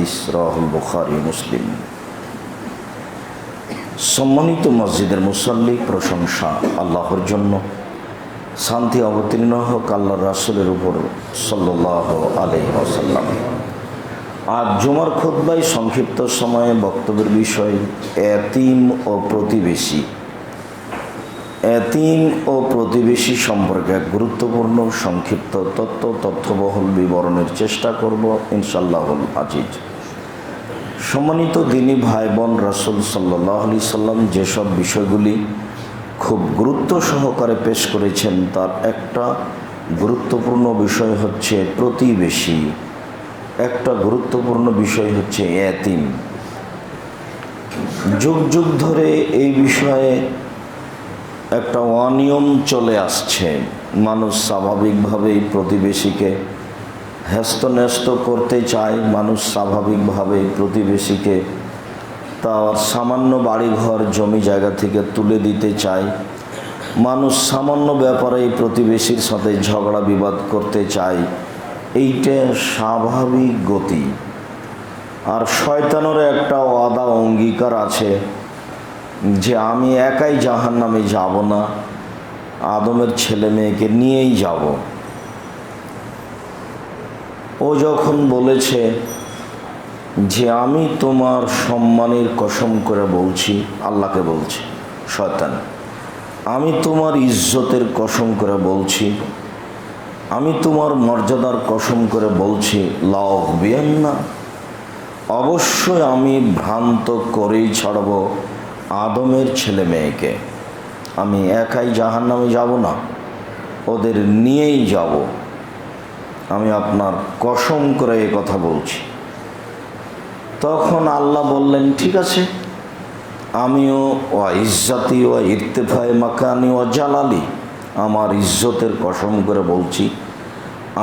হাদিস, রাওয়াহুল বুখারী মুসলিম। সম্মানিত মসজিদের মুসল্লি, প্রশংসা আল্লাহর জন্য, শান্তি অবতীর্ণ হোক আল্লাহর রাসূলের উপর সাল্লাল্লাহু আলাইহি ওয়াসাল্লাম। আজ জুমার খুতবায় সংক্ষিপ্ত সময়ে বক্তব্যের বিষয় এতিম ও প্রতিবেশী। এতিম ও প্রতিবেশী সম্পর্কে এক গুরুত্বপূর্ণ সংক্ষিপ্ত তথ্যবহুল বিবরণের চেষ্টা করব ইনশাআল্লাহুল আজিজ। সম্মানিত দিনী ভাই বোন, রাসূল সাল্লাল্লাহু আলাইহি সাল্লাম যেসব বিষয়গুলি খুব গুরুত্ব সহকারে পেশ করেছেন তার একটা গুরুত্বপূর্ণ বিষয় হচ্ছে প্রতিবেশী, একটা গুরুত্বপূর্ণ বিষয় হচ্ছে এতিম। যুগ যুগ ধরে এই বিষয়ে একটা অনিয়ম চলে আসছে। মানুষ স্বাভাবিকভাবেই প্রতিবেশীকে হ্যস্ত করতে চায়, মানুষ স্বাভাবিকভাবেই প্রতিবেশীকে তার সামান্য বাড়িঘর জমি জায়গা থেকে তুলে দিতে চায়, মানুষ সামান্য ব্যাপারে প্রতিবেশীর সাথে ঝগড়া বিবাদ করতে চায়। এইটা স্বাভাবিক গতি। আর শয়তানেরও একটা ওয়াদা অঙ্গীকার আছে যে আমি একাই জাহান্নামে যাব না, আদমের ছেলে মেয়েকে নিয়েই যাব। ও যখন বলেছে যে আমি তোমার সম্মানের কসম করে বলছি, আল্লাহকে বলছি, শয়তান, আমি তোমার ইজ্জতের কসম করে বলছি, আমি তোমার মর্যাদার কসম করে বলছি, লাউযবিয়ান্না, অবশ্যই আমি ভ্রান্ত করেই ছাড়ব আদমের ছেলে মেয়েকে। আমি একাই জাহান্নামে যাব না, ওদের নিয়েই যাব। আমি আপনার কসম করে এই কথা বলছি। তখন আল্লাহ বললেন, ঠিক আছে, আমিও ইজ্জতি ও ইরতিফায়ে মাকানি ও জালালি, আমার ইজ্জতের কসম করে বলছি,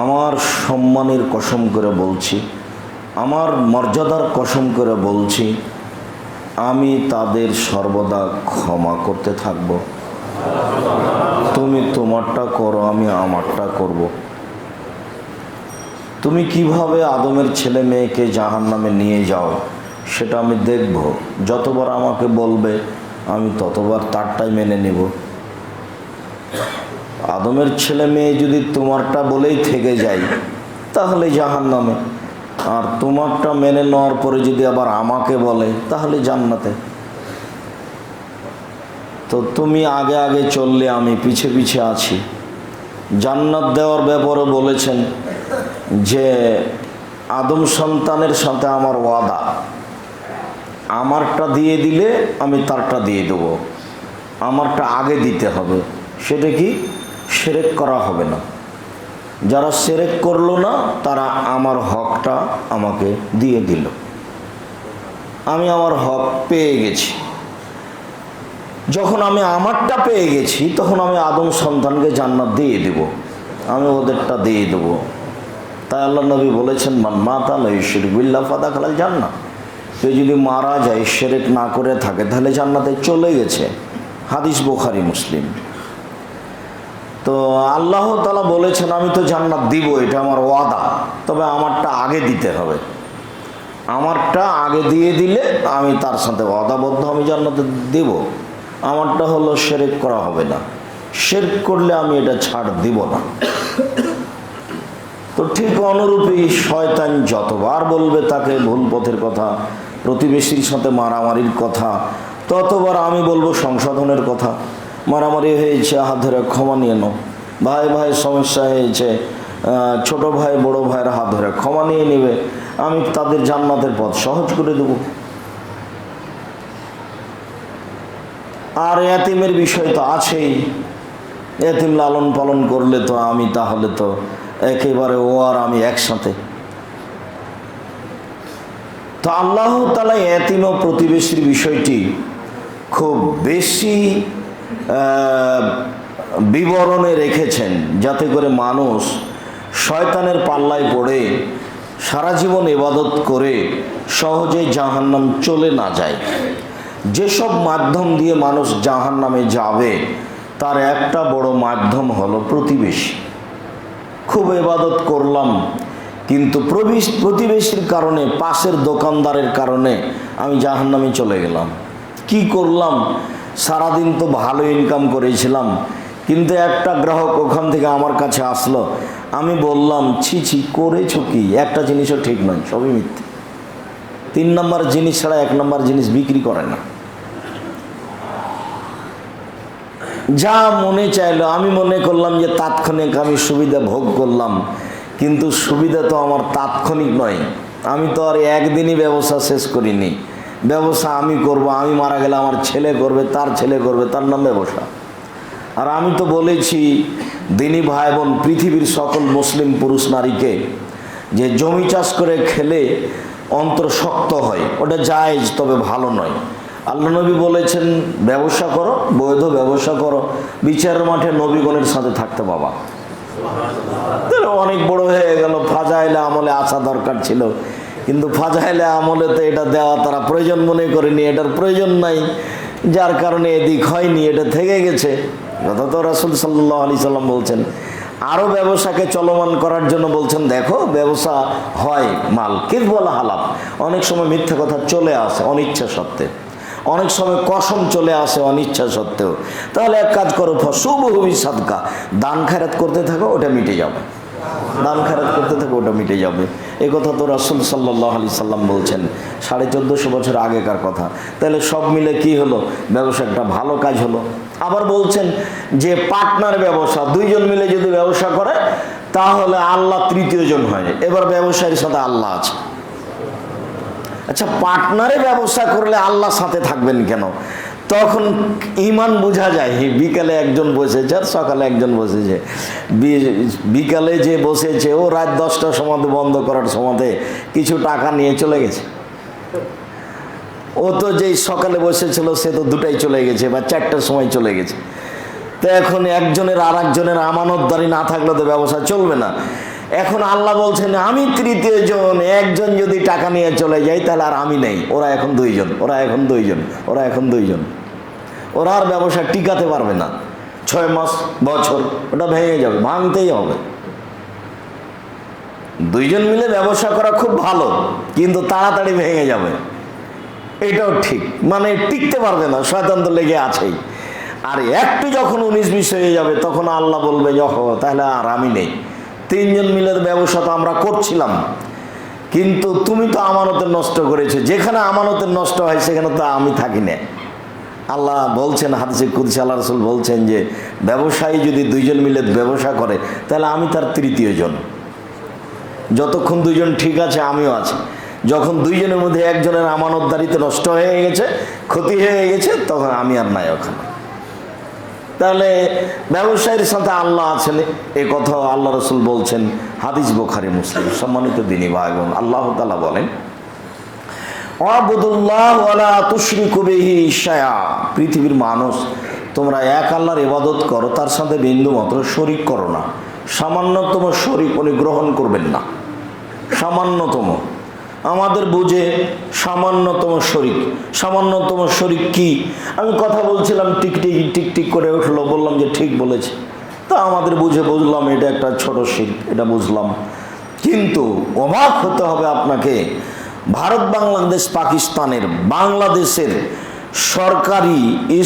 আমার সম্মানের কসম করে বলছি, আমার মর্যাদার কসম করে বলছি, আমি তাদের সর্বদা ক্ষমা করতে থাকব। তুমি তোমারটা করো, আমি আমারটা করব। তুমি কিভাবে আদমের ছেলে মেয়েকে জাহান্নামে নিয়ে যাও সেটা আমি দেখব। যতবার আমাকে বলবে আমি ততবার তারটাই মেনে নেব। আদমের ছেলে মেয়ে যদি তোমারটা বলেই থেকে যাই তাহলে জাহান্নামে, আর তোমারটা মেনে নেওয়ার পরে যদি আবার আমাকে বলে তাহলে জান্নাতে। তো তুমি আগে আগে চললে আমি পিছে পিছে আছি। জান্নাত দেওয়ার ব্যাপারে বলেছেন যে আদম সন্তানের সাথে আমার ওয়াদা, আমারটা দিয়ে দিলে আমি তারটা দিয়ে দেবো, আমারটা আগে দিতে হবে। সেটা কি? শিরক করা হবে না। যারা শিরক করলো না তারা আমার হকটা আমাকে দিয়ে দিল, আমি আমার হক পেয়ে গেছি। যখন আমি আমারটা পেয়ে গেছি তখন আমি আদম সন্তানকে জান্নাত দিয়ে দেব, আমি ওদেরটা দিয়ে দেব। তাই আল্লাহ নবী বলেছেন, মান মাতা লা ইউশরিকু বিল্লাহি ফাদাখালাল জান্নাহ। কেউ যদি মারা যায় শিরক না করে থাকে তাহলে জান্নাতে চলে গেছে। হাদিস বুখারী মুসলিম। তো আল্লাহ তাআলা বলেছেন আমি তো জান্নাত দিব, এটা আমার ওয়াদা, তবে আমারটা আগে দিতে হবে। আমারটা আগে দিয়ে দিলে আমি তার সাথে ওয়াদাবদ্ধ, আমি জান্নাতে দেব। আমারটা হলো শিরক করা হবে না, শিরক করলে আমি এটা ছাড় দিব না। তো ঠিক অনুরূপী শয়তান যতবার বলবে তাকে ভুল পথের কথা, প্রতিবেশীর সাথে মারামারির কথা, ততবার আমি বলবো সংশোধনের কথা। মারামারি হয়েছে, হাত ধরে ক্ষমা নিয়ে নাও। ভাই ভাই সমস্যা হয়েছে, ছোট ভাই বড় ভাইয়ের হাত ধরে ক্ষমা নিয়ে নেবে, আমি তাদের জান্নাতের পথ সহজ করে দেব। আর এতিমের বিষয় তো আছেই। এতিম লালন পালন করলে তো আমি তাহলে তো একেবারে ও আর আমি একসাথে। তো আল্লাহ তাআলা এতিম ও প্রতিবেশীর বিষয়টি খুব বেশি বিবরণে রেখেছেন, যাতে করে মানুষ শয়তানের পাল্লায় পড়ে সারা জীবন ইবাদত করে সহজে জাহান্নাম চলে না যায়। যেসব মাধ্যম দিয়ে মানুষ জাহান্নামে যাবে তার একটা বড় মাধ্যম হলো প্রতিবেশী। খুব ইবাদত করলাম কিন্তু প্রতিবেশীর কারণে, পাশের দোকানদারের কারণে আমি জাহান্নামে চলে গেলাম। কি করলাম? সারাদিন তো ভালো ইনকাম করেছিলাম, কিন্তু একটা গ্রাহক ওখান থেকে আমার কাছে আসলো, আমি বললাম ছি ছি করেছো কি? একটা জিনিসও ঠিক নয়, সবই মিথ্যে। 3 নম্বর জিনিস ছাড়া 1 নম্বর জিনিস বিক্রি করে না। যা মনে চাইলো, আমি মনে করলাম যে তাৎক্ষণিক আমি সুবিধা ভোগ করলাম, কিন্তু সুবিধা তো আমার তাৎক্ষণিক নয়। আমি তো আর একদিনই ব্যবসা শেষ করিনি। ব্যবসা আমি করব, আমি মারা গেলে আমার ছেলে করবে, তার ছেলে করবে, তার নাম ব্যবসা। আর আমি তো বলেছি দিনী ভাই বোন, পৃথিবীর সকল মুসলিম পুরুষ নারীকে, যে জমি চাষ করে খেলে অন্তর শক্ত হয়, ওটা জায়েজ, তবে ভালো নয়। আল্লাহ নবী বলেছেন ব্যবসা করো, বৈধ ব্যবসা করো, বিচারের মাঠে নবীগণের সাথে থাকতে পাবা। অনেক বড় হয়ে গেল, ফাজাইলে আমলে আসা দরকার ছিল, কিন্তু ফাজাইলে আমলে তো এটা দেওয়া তারা প্রয়োজন মনে করেনি, এটার প্রয়োজন নাই, যার কারণে এদিক হয়নি, এটা থেকে গেছে। কথা তো রাসূল সাল্লাল্লাহু আলাইহি সাল্লাম বলছেন। আরও ব্যবসাকে চলমান করার জন্য বলছেন, দেখো ব্যবসা হয় মাল কিস বলা হালাপ, অনেক সময় মিথ্যা কথা চলে আসে অনিচ্ছা সত্ত্বে, অনেক সময় কসম চলে আসে অনিচ্ছা সত্ত্বেও। তাহলে এক কাজ করো, ফসুবহুবি সাদকা, দান খায়রাত করতে থাকো, ওটা মিটে যাবে। দান খায়রাত করতে থাকো, ওটা মিটে যাবে। এই কথা তো রাসূল সাল্লাল্লাহু আলাইহি সাল্লাম বলছেন, 1450 বছর আগেকার কথা। তাহলে সব মিলে কি হলো? ব্যবসা একটা ভালো কাজ হলো। আবার বলছেন যে পার্টনার ব্যবসা, 2 জন মিলে যদি ব্যবসা করে তাহলে আল্লাহ তৃতীয় জন হয়। এবার ব্যবসায়ীর সাথে আল্লাহ আছে। আচ্ছা, পার্টনারে ব্যবসা করলে আল্লাহ সাথে থাকবেন কেন? তখন ইমান বোঝা যায়। বিকালে একজন বসেছে আর সকালে একজন বসেছে। বিকালে যে বসেছে ও রাত 10টার সময় বন্ধ করার সময় কিছু টাকা নিয়ে চলে গেছে। ও তো যেই সকালে বসেছিল সে তো 2টায় চলে গেছে বা 4টার সময় চলে গেছে। তো এখন একজনের আর একজনের আমানতদারি না থাকলে তো ব্যবসা চলবে না। এখন আল্লাহ বলছেন আমি তৃতীয় জন, একজন যদি টাকা নিয়ে চলে যায় তাহলে আর আমি নেই, ওরা এখন 2 জন, ওরা এখন 2 জন, ওরা এখন 2 জন। ওরা আর ব্যবসা টিকাতে পারবে না, 6 মাস বছর ওটা ভেঙে যাবে, ভাঙতেই হবে। 2 জন মিলে ব্যবসা করা খুব ভালো, কিন্তু তাড়াতাড়ি ভেঙে যাবে, এটাও ঠিক, মানে টিকতে পারবে না, শয়তান তো লেগে আছেই। আর একটু যখন 19-20 হয়ে যাবে তখন আল্লাহ বলবে যখন, তাহলে আর আমি নেই। 3 জন মিলে ব্যবসা তো আমরা করছিলাম, কিন্তু তুমি তো আমানতের নষ্ট করেছো, যেখানে আমানতের নষ্ট হয় সেখানে তো আমি থাকি না। আল্লাহ বলছেন হাদিসে কুদসি, আল্লাহ রাসূল বলছেন যে ব্যবসায়ী যদি 2 জন মিলে ব্যবসা করে তাহলে আমি তার তৃতীয় জন। যতক্ষণ 2 জন ঠিক আছে আমিও আছি, যখন 2 জনের মধ্যে একজনের আমানতদারিতে নষ্ট হয়ে গেছে, ক্ষতি হয়ে গেছে, তখন আমি আর নাই ওখানে। তাহলে ব্যবসায়ীর সাথে আল্লাহ আছেন, এ কথা আল্লাহ রাসূল বলছেন, হাদিস বুখারী মুসলিম। সম্মানিত দিনী ভাই বোন, আল্লাহ তাআলা বলেন আবুদুল্লাহ ওয়ালা তুশরিকু বিহি শাইআ, পৃথিবীর মানুষ তোমরা এক আল্লাহর ইবাদত করো, তার সাথে বিন্দু মাত্র শরীক করো না। সামান্যতম শরীক উনি গ্রহণ করবেন না, সামান্যতম। আমাদের বুঝে সামান্যতম শরীক, সামান্যতম শরীক কি? আমি কথা বলছিলাম, টিকটিক টিকটিক করে উঠলো, বললাম যে ঠিক বলেছে। তা আমাদের বুঝে বুঝলাম এটা একটা ছোট শিরক, এটা বুঝলাম। কিন্তু অবাক হতে হবে আপনাকে, ভারত, বাংলাদেশ, পাকিস্তানের, বাংলাদেশের সরকারি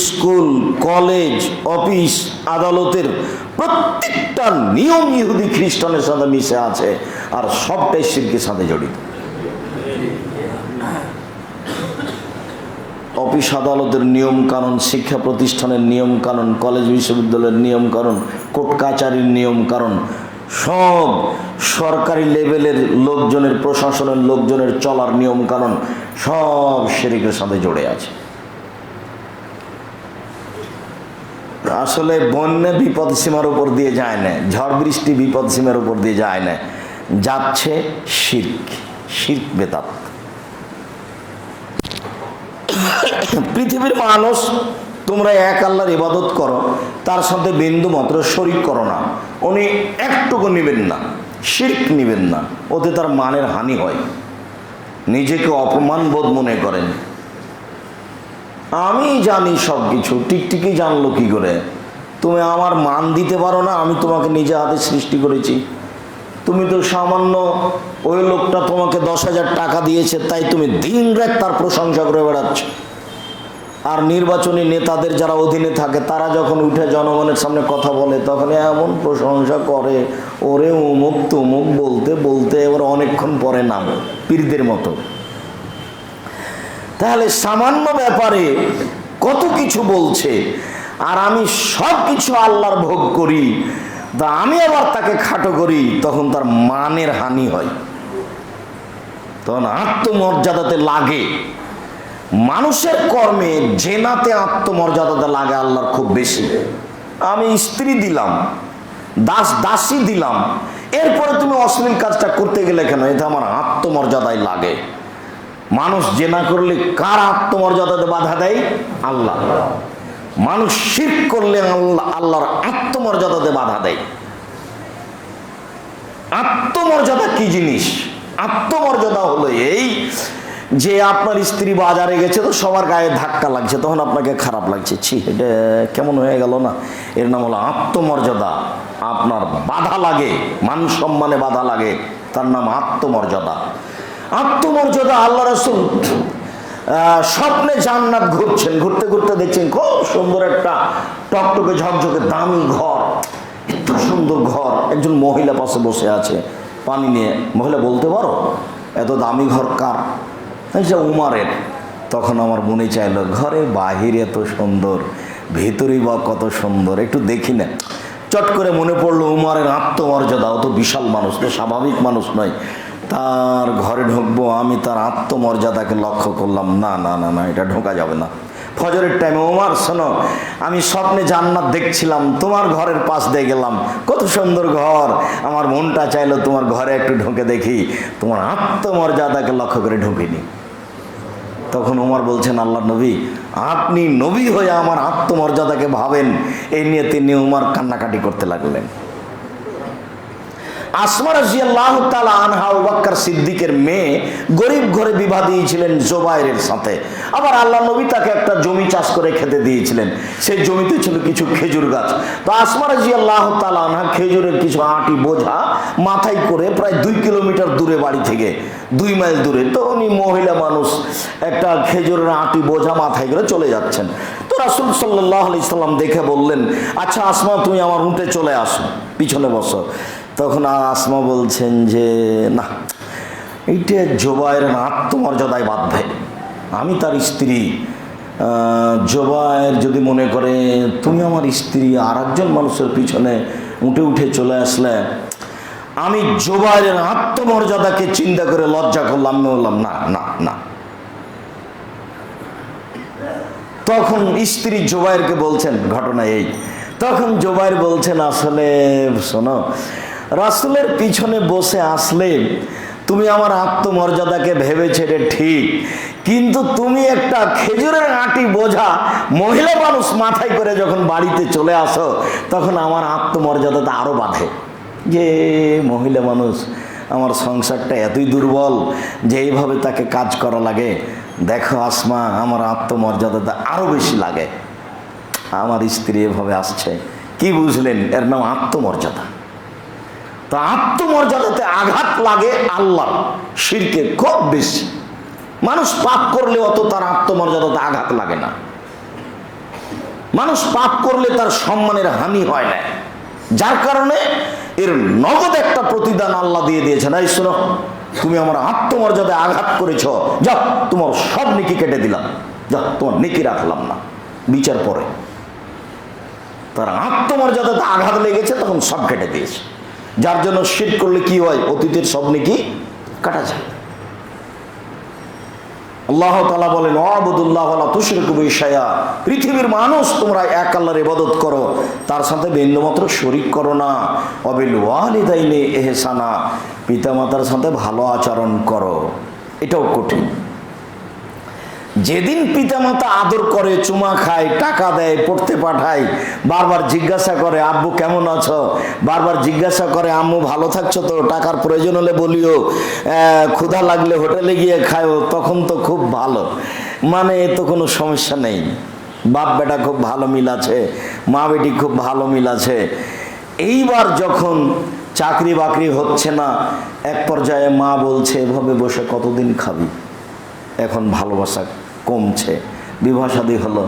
স্কুল, কলেজ, অফিস, আদালতের প্রত্যেকটা নিয়ম ইহুদি খ্রিস্টানের সাথে মিশে আছে, আর সবটাই শিরকের সাথে জড়িত। অফিস আদালতের নিয়ম কানুন, শিক্ষা প্রতিষ্ঠানের নিয়ম কানুন, কলেজ বিশ্ববিদ্যালয়ের নিয়ম কানুন, কোর্ট কাচারির নিয়ম কানুন, সব সরকারি লেভেলের লোকজনের, প্রশাসনের লোকজনের চলার নিয়ম কানুন সব শিরকের সাথে জড়ে আছে। আসলে বন্যা বিপদ সীমার উপর দিয়ে যায় না, ঝড় বৃষ্টি বিপদ সীমার উপর দিয়ে যায় না, যাচ্ছে শিরক, শিরক বেদাত। পৃথিবীর মানুষ তোমরা এক আল্লাহর ইবাদত করো, তার সাথে বিন্দু মাত্র শরীক করো না। উনি একটুকু নিবেন না, শিরক নিবেন না, ওতে তার মানের হানি হয়, নিজেকে অপমান বোধ মনে করেন। আমি জানি সব কিছু, টিকটিকি জানলো কি করে? তুমি আমার মান দিতে পারো না, আমি তোমাকে নিজে হাতে সৃষ্টি করেছি। তুমি তো সামান্য ওই লোকটা তোমাকে 10,000 টাকা দিয়েছে, তাই তুমি দিন রাত তার প্রশংসা করে বেড়াচ্ছ। আর নির্বাচনী নেতাদের যারা অধীনে থাকে তারা যখন উঠে জনগণের সামনে কথা বলে তখন এমন প্রশংসা করে, ওরে অমুক তমুক বলতে বলতে এবার অনেকক্ষণ পরে নাম পীরদের মতো। তাহলে সামান্য ব্যাপারে কত কিছু বলছে, আর আমি সব কিছু আল্লাহর ভোগ করি, তা আমি আবার তাকে খাটো করি, তখন তার মানের হানি হয়, তখন আত্মমর্যাদাতে লাগে। মানুষের কর্মে জেনাতে আত্মমর্যাদাতে লাগে আল্লাহর খুব বেশি। আমি স্ত্রী দিলাম, দাসী দিলাম, এরপরে তুমি অশ্লীল কাজটা করতে গেলে কেন? এটা আমার আত্মমর্যাদায় লাগে। মানুষ জেনা করলে কার আত্মমর্যাদাতে বাধা দেয়? আল্লাহ। মানুষ শিরক করলে আল্লাহর আত্মমর্যাদাতে বাধা দেয়। আত্মমর্যাদা কি জিনিস? আত্মমর্যাদা হলো এই যে আপনার স্ত্রী বাজারে গেছে, তো সবার গায়ে ধাক্কা লাগছে, তখন আপনাকে খারাপ লাগছে, ছি এটা কেমন হয়ে গেল না, এর নাম হলো আত্মমর্যাদা। আপনার বাধা লাগে, মান সম্মানে বাধা লাগে, তার নাম আত্মমর্যাদা। আত্মমর্যাদা আল্লাহ রাসূল স্বপ্নে জান্নাত ঘুরছেন, ঘুরতে ঘুরতে দেখছেন খুব সুন্দর একটা টকটকে ঝকঝকে দামি ঘর, এত সুন্দর ঘর। একজন মহিলা পাশে বসে আছে পানি নিয়ে। মহিলা বলতে পারো এত দামি ঘর কার? উমারের। তখন আমার মনে চাইলো ঘরের বাহিরে এত সুন্দর, ভেতরেই বা কত সুন্দর, একটু দেখি না। চট করে মনে পড়লো উমারের আত্মমর্যাদা, অত বিশাল মানুষ তো, স্বাভাবিক মানুষ নয়। তার ঘরে ঢুকবো, আমি তার আত্মমর্যাদাকে লক্ষ্য করলাম, না না না না, এটা ঢোকা যাবে না। ফজরের টাইমে, ওমর শোনো, আমি স্বপ্নে জান্নাত দেখছিলাম, তোমার ঘরের পাশ দিয়ে গেলাম, কত সুন্দর ঘর, আমার মনটা চাইলো তোমার ঘরে একটু ঢুকে দেখি, তোমার আত্মমর্যাদাকে লক্ষ্য করে ঢুকিনি। তখন ওমর বলছেন, আল্লাহ নবী, আপনি নবী হয়ে আমার আত্মমর্যাদাকে ভাবেন, এই নিয়ে তিনি ওমর কান্নাকাটি করতে লাগলেন। আসমা রাদিয়াল্লাহু তাআলা আনহা আবু বকর সিদ্দিকের মেয়ে, গরিব ঘরে বিবাহ দিয়েছিলেন জুবাইরের সাথে। আবার আল্লাহ নবী তাকে একটা জমি চাষ করে খেতে দিয়েছিলেন, সেই জমিতে ছিল কিছু খেজুর গাছ। তো আসমা রাদিয়াল্লাহু তাআলা আনহা খেজুরের কিছু আটি বোঝা মাথায় করে প্রায় 2 কিলোমিটার দূরে, বাড়ি থেকে 2 মাইল দূরে, তো উনি মহিলা মানুষ একটা খেজুরের আটি বোঝা মাথায় করে চলে যাচ্ছেন। তো রাসূল সাল্লাল্লাহু আলাইহি সাল্লাম দেখে বললেন, আচ্ছা আসমা, তুমি আমার উঠে চলে আসো, পিছনে বসো। তখন আসমা বলছেন যে না, এইটা জুবাইরের আত্মমর্যাদায় বাঁধবে, আমি তার স্ত্রী। জুবাইর যদি মনে করে তুমি আমার স্ত্রী, আর একজন মানুষের পিছনে উঠে উঠে চলে আসলে, আমি জুবাইরের আত্মমর্যাদাকে চিন্তা করে লজ্জা করলাম, বললাম না না না। তখন স্ত্রী জুবাইরকে বলছেন, ঘটনা এই, তখন জুবাইর বলছেন, আসলে শোনো, রাসূলের পিছনে বসে আসলে তুমি আমার আত্মমর্যাদাকে ভেবেছে রে ঠিক, কিন্তু তুমি একটা খেজুরের আটি বোঝা মহিলা মানুষ মাথায় করে যখন বাড়িতে চলে আসো, তখন আমার আত্মমর্যাদাটা আরো বাঁধে, যে মহিলা মানুষ, আমার সংসারটা এতই দুর্বল যে এইভাবে তাকে কাজ করা লাগে। দেখো আসমা, আমার আত্মমর্যাদাটা আরো বেশি লাগে, আমার স্ত্রী এভাবে আসছে। কি বুঝলেন? এর নাম আত্মমর্যাদা। তো আত্মমর্যাদাতে আঘাত লাগে আল্লাহর, শিরকে খুব বেশি। মানুষ পাপ করলে অত তার আত্মমর্যাদাতে আঘাত লাগে না। মানুষ পাপ করলে তার সম্মানের হানি হয় না, যার কারণে এর নগদ একটা প্রতিদান আল্লাহ দিয়ে দিয়েছেন। এই শোনো, তুমি আমার আত্মমর্যাদায় আঘাত করেছ, যাও তোমার সব নেকি কেটে দিলাম, যাও তোমার নেকি রাখলাম না, বিচার পরে। তার আত্মমর্যাদাতে আঘাত লেগেছে, তখন সব কেটে দিয়েছে। যার জন্য শিরক করলে কি হয়? অতীতের সব নেকি কাটা যায়। আল্লাহ তাআলা বলেন, ওয়াবুদুল্লাহ ওয়ালা তুশরিকু বিহি শাইআ, পৃথিবীর মানুষ তোমরা এক আল্লাহর ইবাদত করো, তার সাথে বিন্দুমাত্র শরীক করো না। ওয়াবিল ওয়ালিদাইনি ইহসানা, পিতামাতার সাথে ভালো আচরণ করো। এটাও কঠিন। যেদিন পিতামাতা আদর করে, চুমা খায়, টাকা দেয়, পড়তে পাঠায়, বারবার জিজ্ঞাসা করে আব্বু কেমন আছো, বারবার জিজ্ঞাসা করে আম্মু ভালো থাকছো তো, টাকার প্রয়োজন হলে বলিও, ক্ষুধা লাগলে হোটেলে গিয়ে খাও, তখন তো খুব ভালো, মানে এ তো কোনো সমস্যা নেই, বাপ বেটা খুব ভালো মিল আছে, মা বেটি খুব ভালো মিল আছে। এইবার যখন চাকরি বাকরি হচ্ছে না, এক পর্যায়ে মা বলছে এভাবে বসে কতদিন খাবি। এখন ভালোবাসা কমছে, বিবাহ শাদী হলো,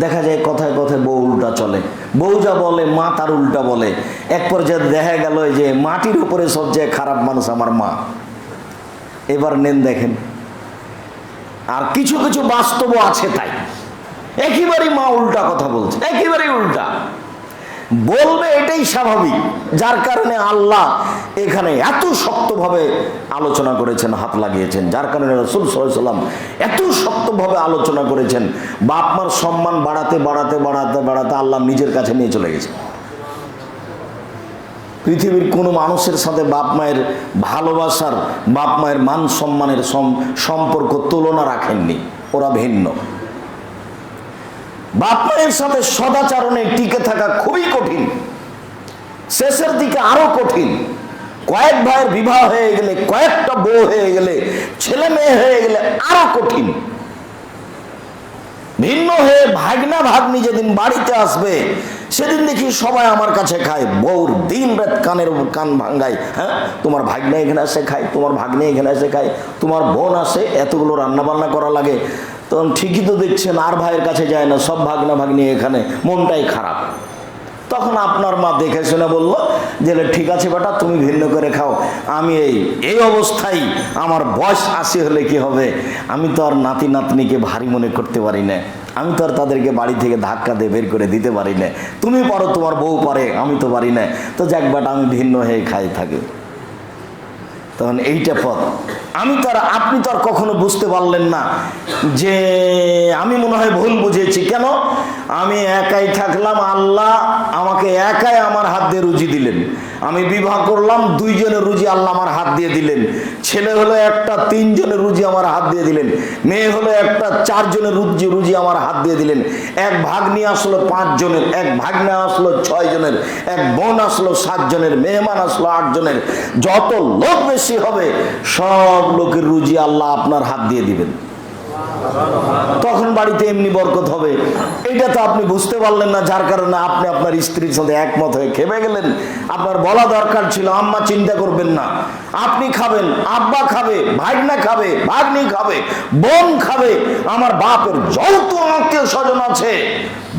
দেখা যায় কথায় কথায় বউ উল্টা চলে, বউ যা বলে মা তার উল্টা বলে। এক পর্যায়ে দেখা গেল যে মাটির উপরে সবচেয়ে খারাপ মানুষ আমার মা। এবার নেন দেখেন, আর কিছু কিছু বাস্তবও আছে তাই, একেবারেই মা উল্টা কথা বলছে, একেবারেই উল্টা বলবে, এটাই স্বাভাবিক। যার কারণে আল্লাহ এখানে এত শক্তভাবে আলোচনা করেছেন, হাত লাগিয়েছেন, যার কারণে রাসূল সাল্লাল্লাহু আলাইহি ওয়াসাল্লাম এত শক্তভাবে আলোচনা করেছেন। বাপ মার সম্মান বাড়াতে বাড়াতে বাড়াতে বাড়াতে আল্লাহ নিজের কাছে নিয়ে চলে গেছে। পৃথিবীর কোনো মানুষের সাথে বাপ মায়ের ভালোবাসার, বাপ মায়ের মান সম্মানের সম্পর্ক তুলনা রাখেননি, ওরা ভিন্ন। বাপ মায়ের সাথে সদাচরণে টিকে থাকা খুবই কঠিন, শেষের দিকে আরো কঠিন। কয়েক ভাইয়ের বিবাহ হয়ে গেলে, কয়েকটা বউ হয়ে গেলে, ছেলে মেয়ে হয়ে গেলে আরো কঠিন। ভিন্ন হয়ে ভাগনা ভাগ্নি যেদিন বাড়িতে আসবে সেদিন দেখি সবাই আমার কাছে খায়, বউর দিন রাত কানের কান ভাঙ্গায়, হ্যাঁ তোমার ভাগ্নে এখানে আসে খায়, তোমার ভাগ্নে এখানে আসে খায়, তোমার বোন আসে, এতগুলো রান্না বান্না করা লাগে। তখন ঠিকই তো দেখছেন আর ভাইয়ের কাছে যায় না, সব ভাগনা ভাগ্নি এখানে, মনটাই খারাপ। তখন আপনার মা দেখে শুনে বলল যে ঠিক আছে বেটা, তুমি ভিন্ন করে খাও, আমি এই অবস্থায় আমার বয়স 80 হলে কি হবে, আমি তো আর নাতি নাতনিকে ভারী মনে করতে পারি না, আমি তো আর তাদেরকে বাড়ি থেকে ধাক্কা দিয়ে বের করে দিতে পারি না, তুমি পারো, তোমার বউ পারে, আমি তো পারি না, তো যাক বেটা আমি ভিন্ন হয়ে খাই থাকি। তখন এইটা পথ। আপনি তো আর কখনো বুঝতে পারলেন না যে আমি মনে হয় ভুল বুঝেছি। কেন? আমি একাই থাকলাম, আল্লাহ আমাকে একাই আমার হাত দিয়ে রুজি দিলেন, আমি বিবাহ করলাম, 2 জনের রুজি আল্লাহ আমার হাত দিয়ে দিলেন, ছেলে হলো একটা, 3 জনের রুজি আমার হাত দিয়ে দিলেন, মেয়ে হলো একটা, 4 জনের রুজি আমার হাত দিয়ে দিলেন, এক ভাগ্নি আসলো 5 জনের, এক ভাগ্নে আসলো 6 জনের, এক বোন আসলো 7 জনের, মেহমান আসলো 8 জনের, যত লোক বেশি হবে সব লোকের রুজি আল্লাহ আপনার হাত দিয়ে দিবেন। তখন বাড়িতে এমনি বরকত হবে। এটা তো আপনি বুঝতে পারলেন না, যার কারণে আপনি আপনার স্ত্রীর সাথে একমত হয়ে খেপে গেলেন। আপনার বলা দরকার ছিল আম্মা চিন্তা করবেন না, আপনি খাবেন, আব্বা খাবে, ভাগনা খাবে, ভাগ্নি খাবে, বোন খাবে, আমার বাপের যত আত্মীয় স্বজন আছে,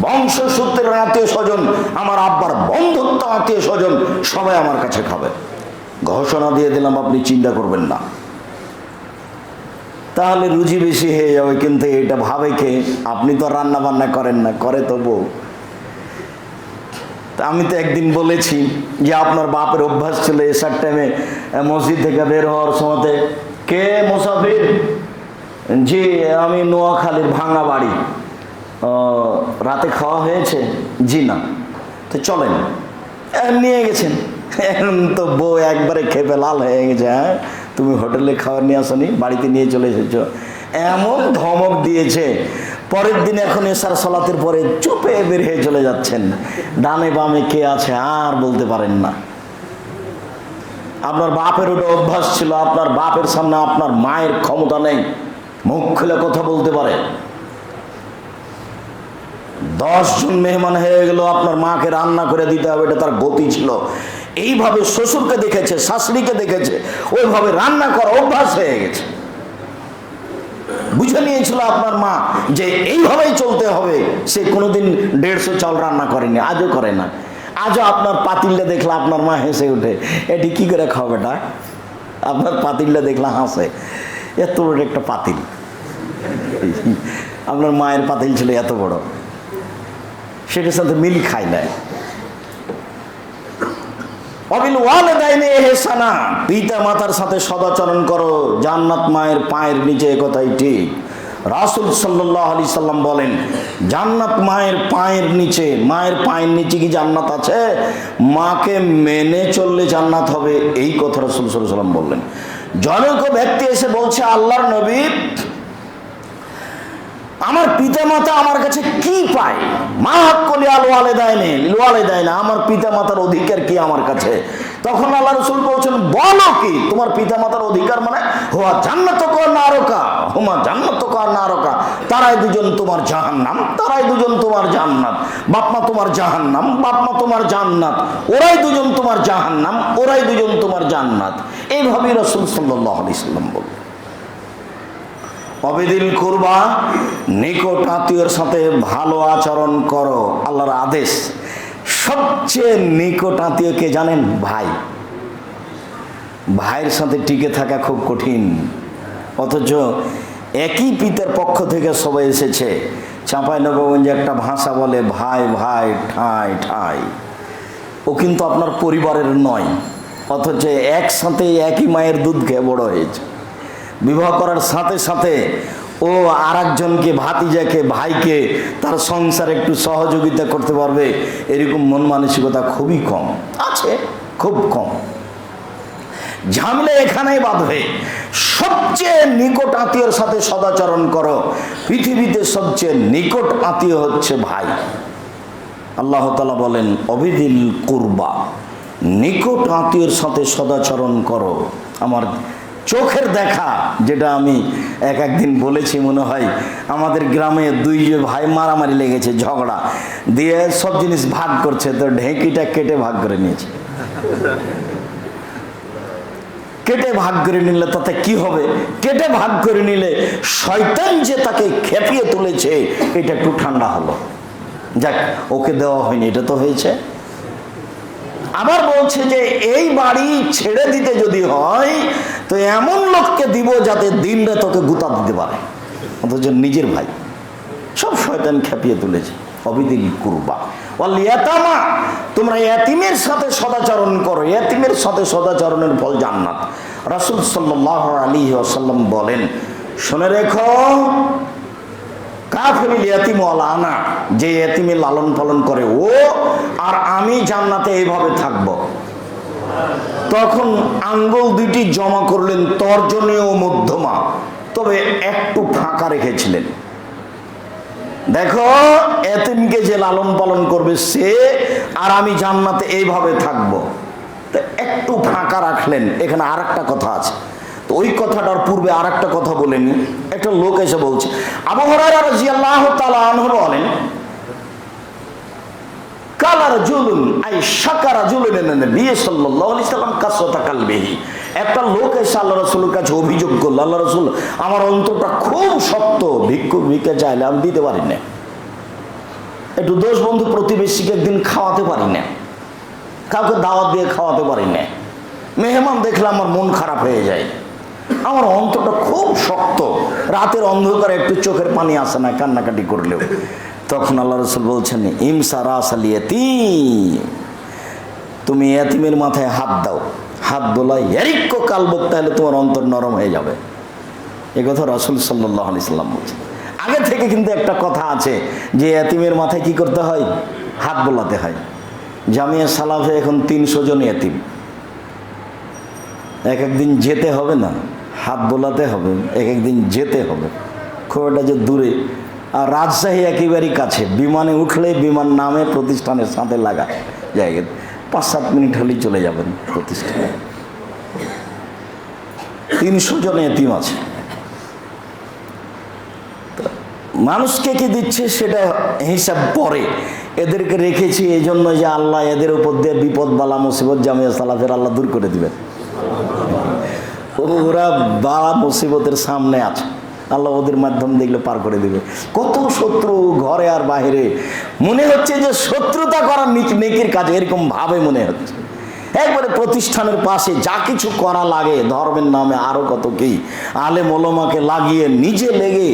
বংশসূত্রের আত্মীয় স্বজন, আমার আব্বার বন্ধুত্ব আত্মীয় স্বজন, সবাই আমার কাছে খাবে। ঘোষণা দিয়ে দিলাম, আপনি চিন্তা করবেন না। তাহলে রুজি বেশি হয়ে যাবে, কিন্তু এটা ভাবে কে? আপনি তো রান্না বান্না করেন না, করে তো বউ। আমি তো একদিন বলেছি যে আপনার বাপের অভ্যাস ছিল এসার টাইমে মসজিদ থেকে বের হওয়ার সময়তে, কে মুসাফির? জি আমি নোয়াখালীর ভাঙা বাড়ি, রাতে খাওয়া হয়েছে? জি না। তো চলেন, নিয়ে গেছেন। এখন তো বউ একবারে খেপে লাল হয়ে গেছে, হ্যাঁ তুমি হোটেলে খাবার নিয়ে আসনি, বাড়িতে নিয়ে চলে এসেছো, এমন ধমক দিয়েছে। পরের দিন এখন এশার সালাতের পরে চুপে বের হয়ে চলে যাচ্ছেন, ডানে বামে কে আছে আর বলতে পারেন না। আপনার বাপের ওটা অভ্যাস ছিল, আপনার বাপের সামনে আপনার মায়ের ক্ষমতা নেই, মুখ খুলে কথা বলতে পারে। 10 জন মেহমান হয়ে গেল, আপনার মাকে রান্না করে দিতে হবে, এটা তার গতি ছিল। এইভাবে শ্বশুরকে দেখেছে, শাশুড়িকে দেখেছে, ওইভাবে রান্না করা অভ্যাস হয়ে গেছে। বুঝে নিয়েছিল আপনার মা যে এইভাবেই চলতে হবে। সে কোনোদিন 150 চাল রান্না করেনি, আজও করে না। আজও আপনার পাতিলটা দেখলে আপনার মা হেসে উঠে, এটি কি করে খাও বেটা? আপনার পাতিলটা দেখলে হাসে, এত বড় একটা পাতিল। আপনার মায়ের পাতিল ছিল এত বড়, সেটার সাথে মিল খায় না। পিতা মাতার সাথে সদাচরণ করো, জান্নাত মায়ের পায়ের নিচে, কথাই ঠিক। রাসূল সাল্লাল্লাহু আলাইহি সাল্লাম বলেন জান্নাত মায়ের পায়ের নিচে। মায়ের পায়ের নিচে কি জান্নাত আছে? মাকে মেনে চললে জান্নাত হবে, এই কথা রাসূল সাল্লাল্লাহু আলাইহি সাল্লাম বললেন। জনক ব্যক্তি এসে বলছে, আল্লাহর নবী আমার পিতা মাতা আমার কাছে কি পায়? মা হাক্কুল ওয়ালিদাইনি, আমার পিতা মাতার অধিকার কি আমার কাছে? তখন আল্লাহ রাসূল বলছেন, বলো কি তোমার পিতা মাতার অধিকার? মানে হুমা জান্নাতুকা নারকা, তারাই দুজন তোমার জাহান্নাম, তারাই দুজন তোমার জান্নাত। বাপ মা তোমার জাহান্নাম, বাপ মা তোমার জান্নাত, ওরাই দুজন তোমার জাহান্নাম, ওরাই দুজন তোমার জান্নাত। এইভাবে রাসূল সাল্লাল্লাহু আলাইহি সাল্লাম বললেন। অবিদিল কুরবা, নিকট আত্মীয়ের সাথে ভালো আচরণ করো, আল্লাহর আদেশ। সবচেয়ে নিকট আত্মীয়কে জানেন? ভাই। ভাইয়ের সাথে টিকে থাকা খুব কঠিন, অথচ একই পিতার পক্ষ থেকে সবাই এসেছে। চাঁপাইনবাবগঞ্জে একটা ভাষা বলে ভাই ভাই ঠাই ঠাই, ও কিন্তু আপনার পরিবারের নয়, অথচ একসাথে একই মায়ের দুধ খেয়ে বড় হয়েছে। বিবাহ করার সাথে সাথে ও আর একজনকে, ভাতিজাকে, ভাইকে তার সংসারে একটু সহযোগিতা করতে পারবে, এরকম মন মানসিকতা খুবই কম আছে, খুব কম। ঝামেলা এখানেই বাঁধবে। সবচেয়ে নিকট আত্মীয়ের সাথে সদাচরণ করো। পৃথিবীতে সবচেয়ে নিকট আত্মীয় হচ্ছে ভাই। আল্লাহ তাআলা বলেন অবিদিল কুরবা, নিকট আত্মীয়ের সাথে সদাচরণ করো। আমার চোখের দেখা, যেটা আমি একদিন বলেছি মনে হয়, আমাদের গ্রামে দুই যে ভাই মারামারি লেগেছে, ঝগড়া দিয়ে সব জিনিস ভাগ করছে, তো ঢেঁকিটা কেটে ভাগ করে নিয়েছে। কেটে ভাগ করে নিলে তাতে কি হবে? কেটে ভাগ করে নিলে শয়তান যে তাকে খেপিয়ে তুলেছে এটা একটু ঠান্ডা হলো। যাক, ওকে দেওয়া হয়নি, এটা তো হয়েছে। আবার বলছে যে এই বাড়ি ছেড়ে দিতে যদি হয় তো এমন লোককে দিব যাতে দিনটা তোকে গুতা দিতে পারে, অথচ নিজের ভাই। সব শয়তান খেপিয়ে তুলেছে। অবিদিল কুরবা ওয়াল ইয়াতামা, তোমরা ইয়াতিমের সাথে সদাচরণ করো। ইয়াতিমের সাথে সদাচরণের ফল জান্নাত। রাসূল সাল্লাল্লাহু আলাইহি ওয়াসাল্লাম বলেন, শুনে রেখো, কাফিরুল ইয়াতিম ওয়াল আনা, যে ইয়াতিমের লালন পালন করে ও আর আমি জান্নাতে এইভাবে থাকব। তখন আঙ্গুল দুইটি জমা করলেন, তর্জনী ও মধ্যমা, তবে একটু ফাঁকা রেখেছিলেন। দেখো, এতিমকে যে লালন পালন করবে সে আর আমি জান্নাতে এইভাবে থাকবো, তো একটু ফাঁকা রাখলেন। এখানে আর একটা কথা আছে, তো ওই কথাটার পূর্বে আর একটা কথা বলেনি। একটা লোক এসে বলছে, আবু হুরায়রা রাদিয়াল্লাহু তাআলা আনহু বলেন, কালা রাজুলুন আই শাকা রাজুলুন নবী সাল্লাল্লাহু আলাইহি সাল্লাম কাসওয়াতা কালবিহি। একটা লোক এসে আল্লাহ রাসূলের কাছে অভিযোগ করল, আল্লাহ রাসূল, আমার অন্তরটা খুব শক্ত, ভিক্ষুক ভিক্ষা চাইলে আমি দিতে পারি না, একটু দোষ বন্ধু প্রতিবেশীকে একদিন খাওয়াতে পারি না, কাউকে দাওয়াত দিয়ে খাওয়াতে পারি না, মেহমান দেখলে আমার মন খারাপ হয়ে যায়, আমার অন্তরটা খুব শক্ত, রাতের অন্ধকারে একটু চোখের পানি আসে না কান্নাকাটি করলেও। তখন আল্লাহ রাসূল বলছেন, ইমসা রাসাল ইয়াতীম, তুমি ইয়াতীমের মাথায় হাত দাও, হাত দোলাই এরিক্য কালবক, তাহলে তোমার অন্তর নরম হয়ে যাবে। এ কথা রাসূল সাল্লাল্লাহু আলাইহি সাল্লাম বলছেন। আগে থেকে কিন্তু একটা কথা আছে যে ইয়াতীমের মাথায় কি করতে হয়? হাত বোলাতে হয়। জামিয়া সালাফে এখন 300 জন ইয়াতীম, এক একদিন যেতে হবে না, হাত বোলাতে হবে, এক একদিন যেতে হবে। খুব একটা যে দূরে, আর রাজশাহী একেবারেই কাছে, বিমানে উঠলে বিমান নামে প্রতিষ্ঠানের সাথে লাগা জায়গা, 5-7 মিনিট হলেই চলে যাবেন প্রতিষ্ঠানে। 300 জন এতিম আছে। মানুষকে কি দিচ্ছে সেটা হিসাব পরে, এদেরকে রেখেছি এই জন্য যে আল্লাহ এদের উপর দিয়ে বিপদ বালা মুসিবত জামিয়া সালাফের আল্লাহ দূর করে দিবেন। ওরা বালা মুসিবতের সামনে আছে, আল্লাহ ওদের মাধ্যম দেখলে পার করে দিবে। কত শত্রু ঘরে আর বাহিরে, মনে হচ্ছে যে শত্রুতা করার নেকির কাজ, এরকম ভাবে মনে হচ্ছে। একবারে প্রতিষ্ঠানের পাশে যা কিছু করা লাগে ধর্মের নামে, আরো কত কি আলেম ওলামাকে লাগিয়ে নিজে লেগে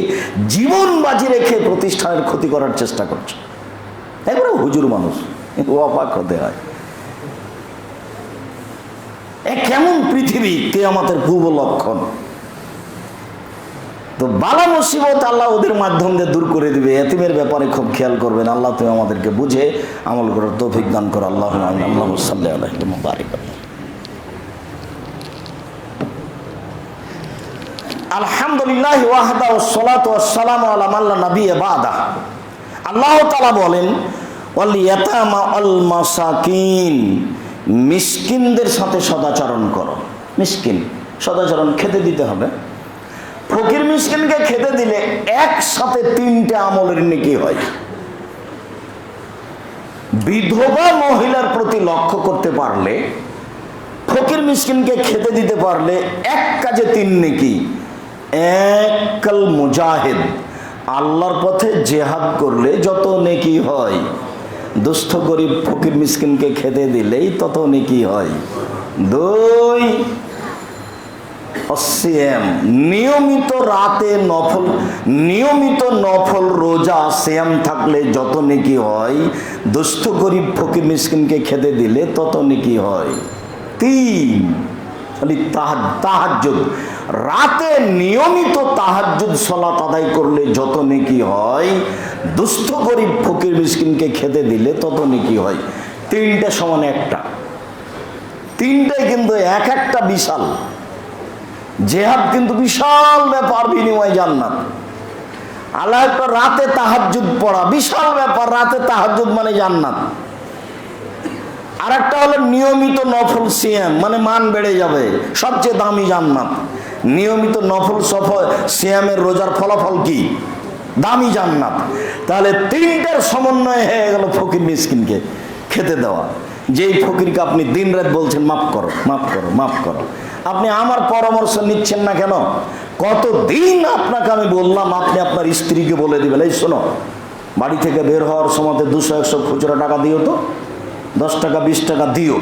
জীবন বাজি রেখে প্রতিষ্ঠানের ক্ষতি করার চেষ্টা করছে। একবারে হুজুর মানুষ, অবাক হতে হয়। কেমন পৃথিবী, কিয়ামতের পূর্ব লক্ষণ। তো বালা মুসিবত আল্লাহ ওদের মাধ্যম দিয়ে দূর করে দিবে। এতিমের ব্যাপারে খুব খেয়াল করবেন। আল্লাহ তুমি আমাদেরকে বুঝে আমল করার তৌফিক দান করো। আল্লাহুম্মা আমিন। আল্লাহুম্মা সাল্লি আলা মুবারিক। আলহামদুলিল্লাহ ওয়াহদা ওয়াসসালাতু ওয়াসসালামু আলা মান লা নাবিয়্যা বাদা। আল্লাহ তাআলা বলেন, ওয়াল ইয়াতামা ওয়াল মাসাকিন, মিসকিনদের সাথে সদাচরণ করো। মিসকিন, সদাচরণ খেতে দিতে হবে। ফকির মিসকিনকে খেতে দিলে একসাথে 3টে আমলের নেকি হয়। বিধবা মহিলার প্রতি লক্ষ্য করতে পারলে, ফকির মিসকিনকে খেতে দিতে পারলে এক কাজে 3 নেকি। এক কাল মুজাহিদ, আল্লাহর পথে জেহাদ করলে যত নেকি হয়, দুস্থ গরিব ফকির মিসকিনকে খেতে দিলেই তত নেকি হয়। 2, সিয়াম, নিয়মিত রাতে নিয়মিত নফল রোজা সিয়াম থাকলে যত নেকি হয়, দুস্থ গরিব ফকির মিসকিনকে খেতে দিলে তত নেকি হয়। 3, তাহাজ্জুদ, রাতে নিয়মিত তাহাজ্জুদ সালাত আদায় করলে যত নেকি হয়, দুস্থ গরিব ফকির মিসকিনকে খেতে দিলে তত নেকি হয়। 3টে সমান একটা, 3টাই কিন্তু এক একটা বিশাল। জেহাদ কিন্তু বিশাল ব্যাপার, বিনিময় জান্নাত। আল্লাহ একটা রাতে তাহাজ্জুদ পড়া বিশাল ব্যাপার, রাতে তাহাজ্জুদ মানে জান্নাত। আর একটা হলো নিয়মিত নফল সিয়াম, মানে মান বেড়ে যাবে, সবচেয়ে দামি জান্নাত। নিয়মিত নফল সিয়ামের রোজার ফলাফল কি? দামি জান্নাত। তাহলে 3টার সমন্বয় হয়ে গেল ফকির মিসকিনকে খেতে দেওয়া। যেই ফকিরকে আপনি দিন রাত বলছেন মাফ করো, মাফ করো, মাফ করো, আপনি আমার পরামর্শ নিচ্ছেন না কেন? কতদিন আপনাকে আমি বললাম, আপনি আপনার স্ত্রীকে বলে দিবেন, এই শোনো, বাড়ি থেকে বের হওয়ার সময় 200-100 খুচরা টাকা দিও তো, 10 টাকা 20 টাকা দিও,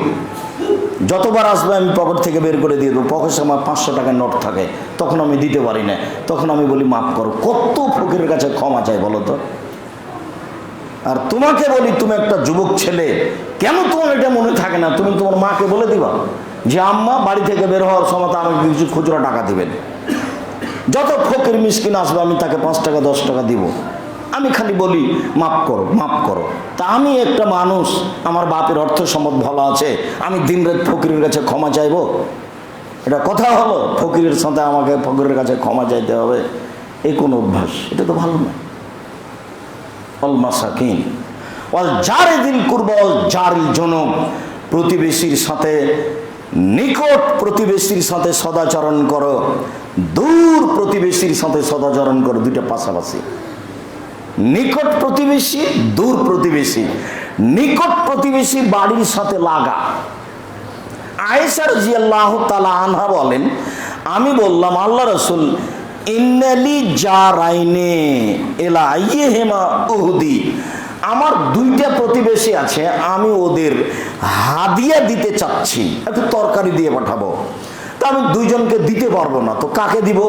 যতবার আসবে আমি পকেট থেকে বের করে দিয়ে দেবো। পকেটে আমার 500 টাকার নোট থাকে, তখন আমি দিতে পারি না, তখন আমি বলি মাফ করো। কত ফকিরের কাছে ক্ষমা চাই বলো তো? আর তোমাকে বলি, তুমি একটা যুবক ছেলে, কেন তোমার এটা মনে থাকে না? তুমি তোমার মাকে বলে দিবা যে আম্মা বাড়ি থেকে বের হওয়ার সময় আমাকে কিছু খুচরা টাকা দিবেন। যত ফকির মিসকিন আসবে আমি তাকে 5 টাকা 10 টাকা দিব। আমি খালি বলি মাফ করো, মাফ করো। তা আমি একটা মানুষ, আমার বাপের অর্থ সম্পদ ভালো আছে, আমি দিন রাত ফকিরের কাছে ক্ষমা চাইবো? এটা কথা হলো? ফকিরের সাথে আমাকে ফকিরের কাছে ক্ষমা চাইতে হবে, এই কোন অভ্যাস? এটা তো ভালো না। অল মাসাকিন ওয়াল জারিল কুরবা ওয়াল জারিল জুনুব, প্রতিবেশীর সাথে, নিকট প্রতিবেশীর সাথে সদাচরণ করো, দূর প্রতিবেশীর সাথে সদাচরণ করো, দুইটা পাশাপাশি। নিকট প্রতিবেশী, দূর প্রতিবেশী। নিকট প্রতিবেশী বাড়ির সাথে লাগা। আয়েশা রাদিয়াল্লাহু তাআলা আনহা বলেন, আমি বললাম আল্লাহ রাসূল, ইন্নালি জারাইনে ইলা আইয়িহিমা উহুদি, আমার 2টা প্রতিবেশী আছে, আমি ওদের হাদিয়া দিতে চাচ্ছি, একটু তরকারি দিয়ে পাঠাবো। তা আমি 2জনকে দিতে পারবো না, তো কাকে দিব?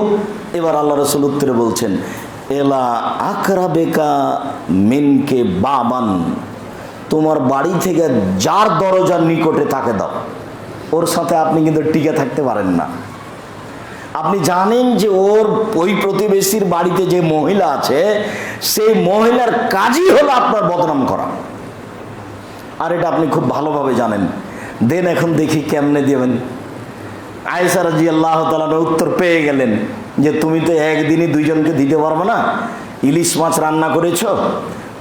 এবার আল্লাহ রাসূল উত্তরে বলছেন, এলা আকরাবেকা মিনকে বাবান, তোমার বাড়ি থেকে যার দরজার নিকটে তাকে দাও। ওর সাথে আপনি কিন্তু টিকে থাকতে পারেন না। আপনি জানেন যে ওর ওই প্রতিবেশীর বাড়িতে যে মহিলা আছে, সেই মহিলার কাজই হলো আপনার বদনাম করা। আর এটা আপনি খুব ভালোভাবে জানেন। দেন এখন দেখি কেমনে দিবেন। আয়েশা রাদিয়াল্লাহু তাআলা উত্তর পেয়ে গেলেন যে তুমি তো একদিনই 2জনকে দিতে পারবে না, ইলিশ মাছ রান্না করেছ,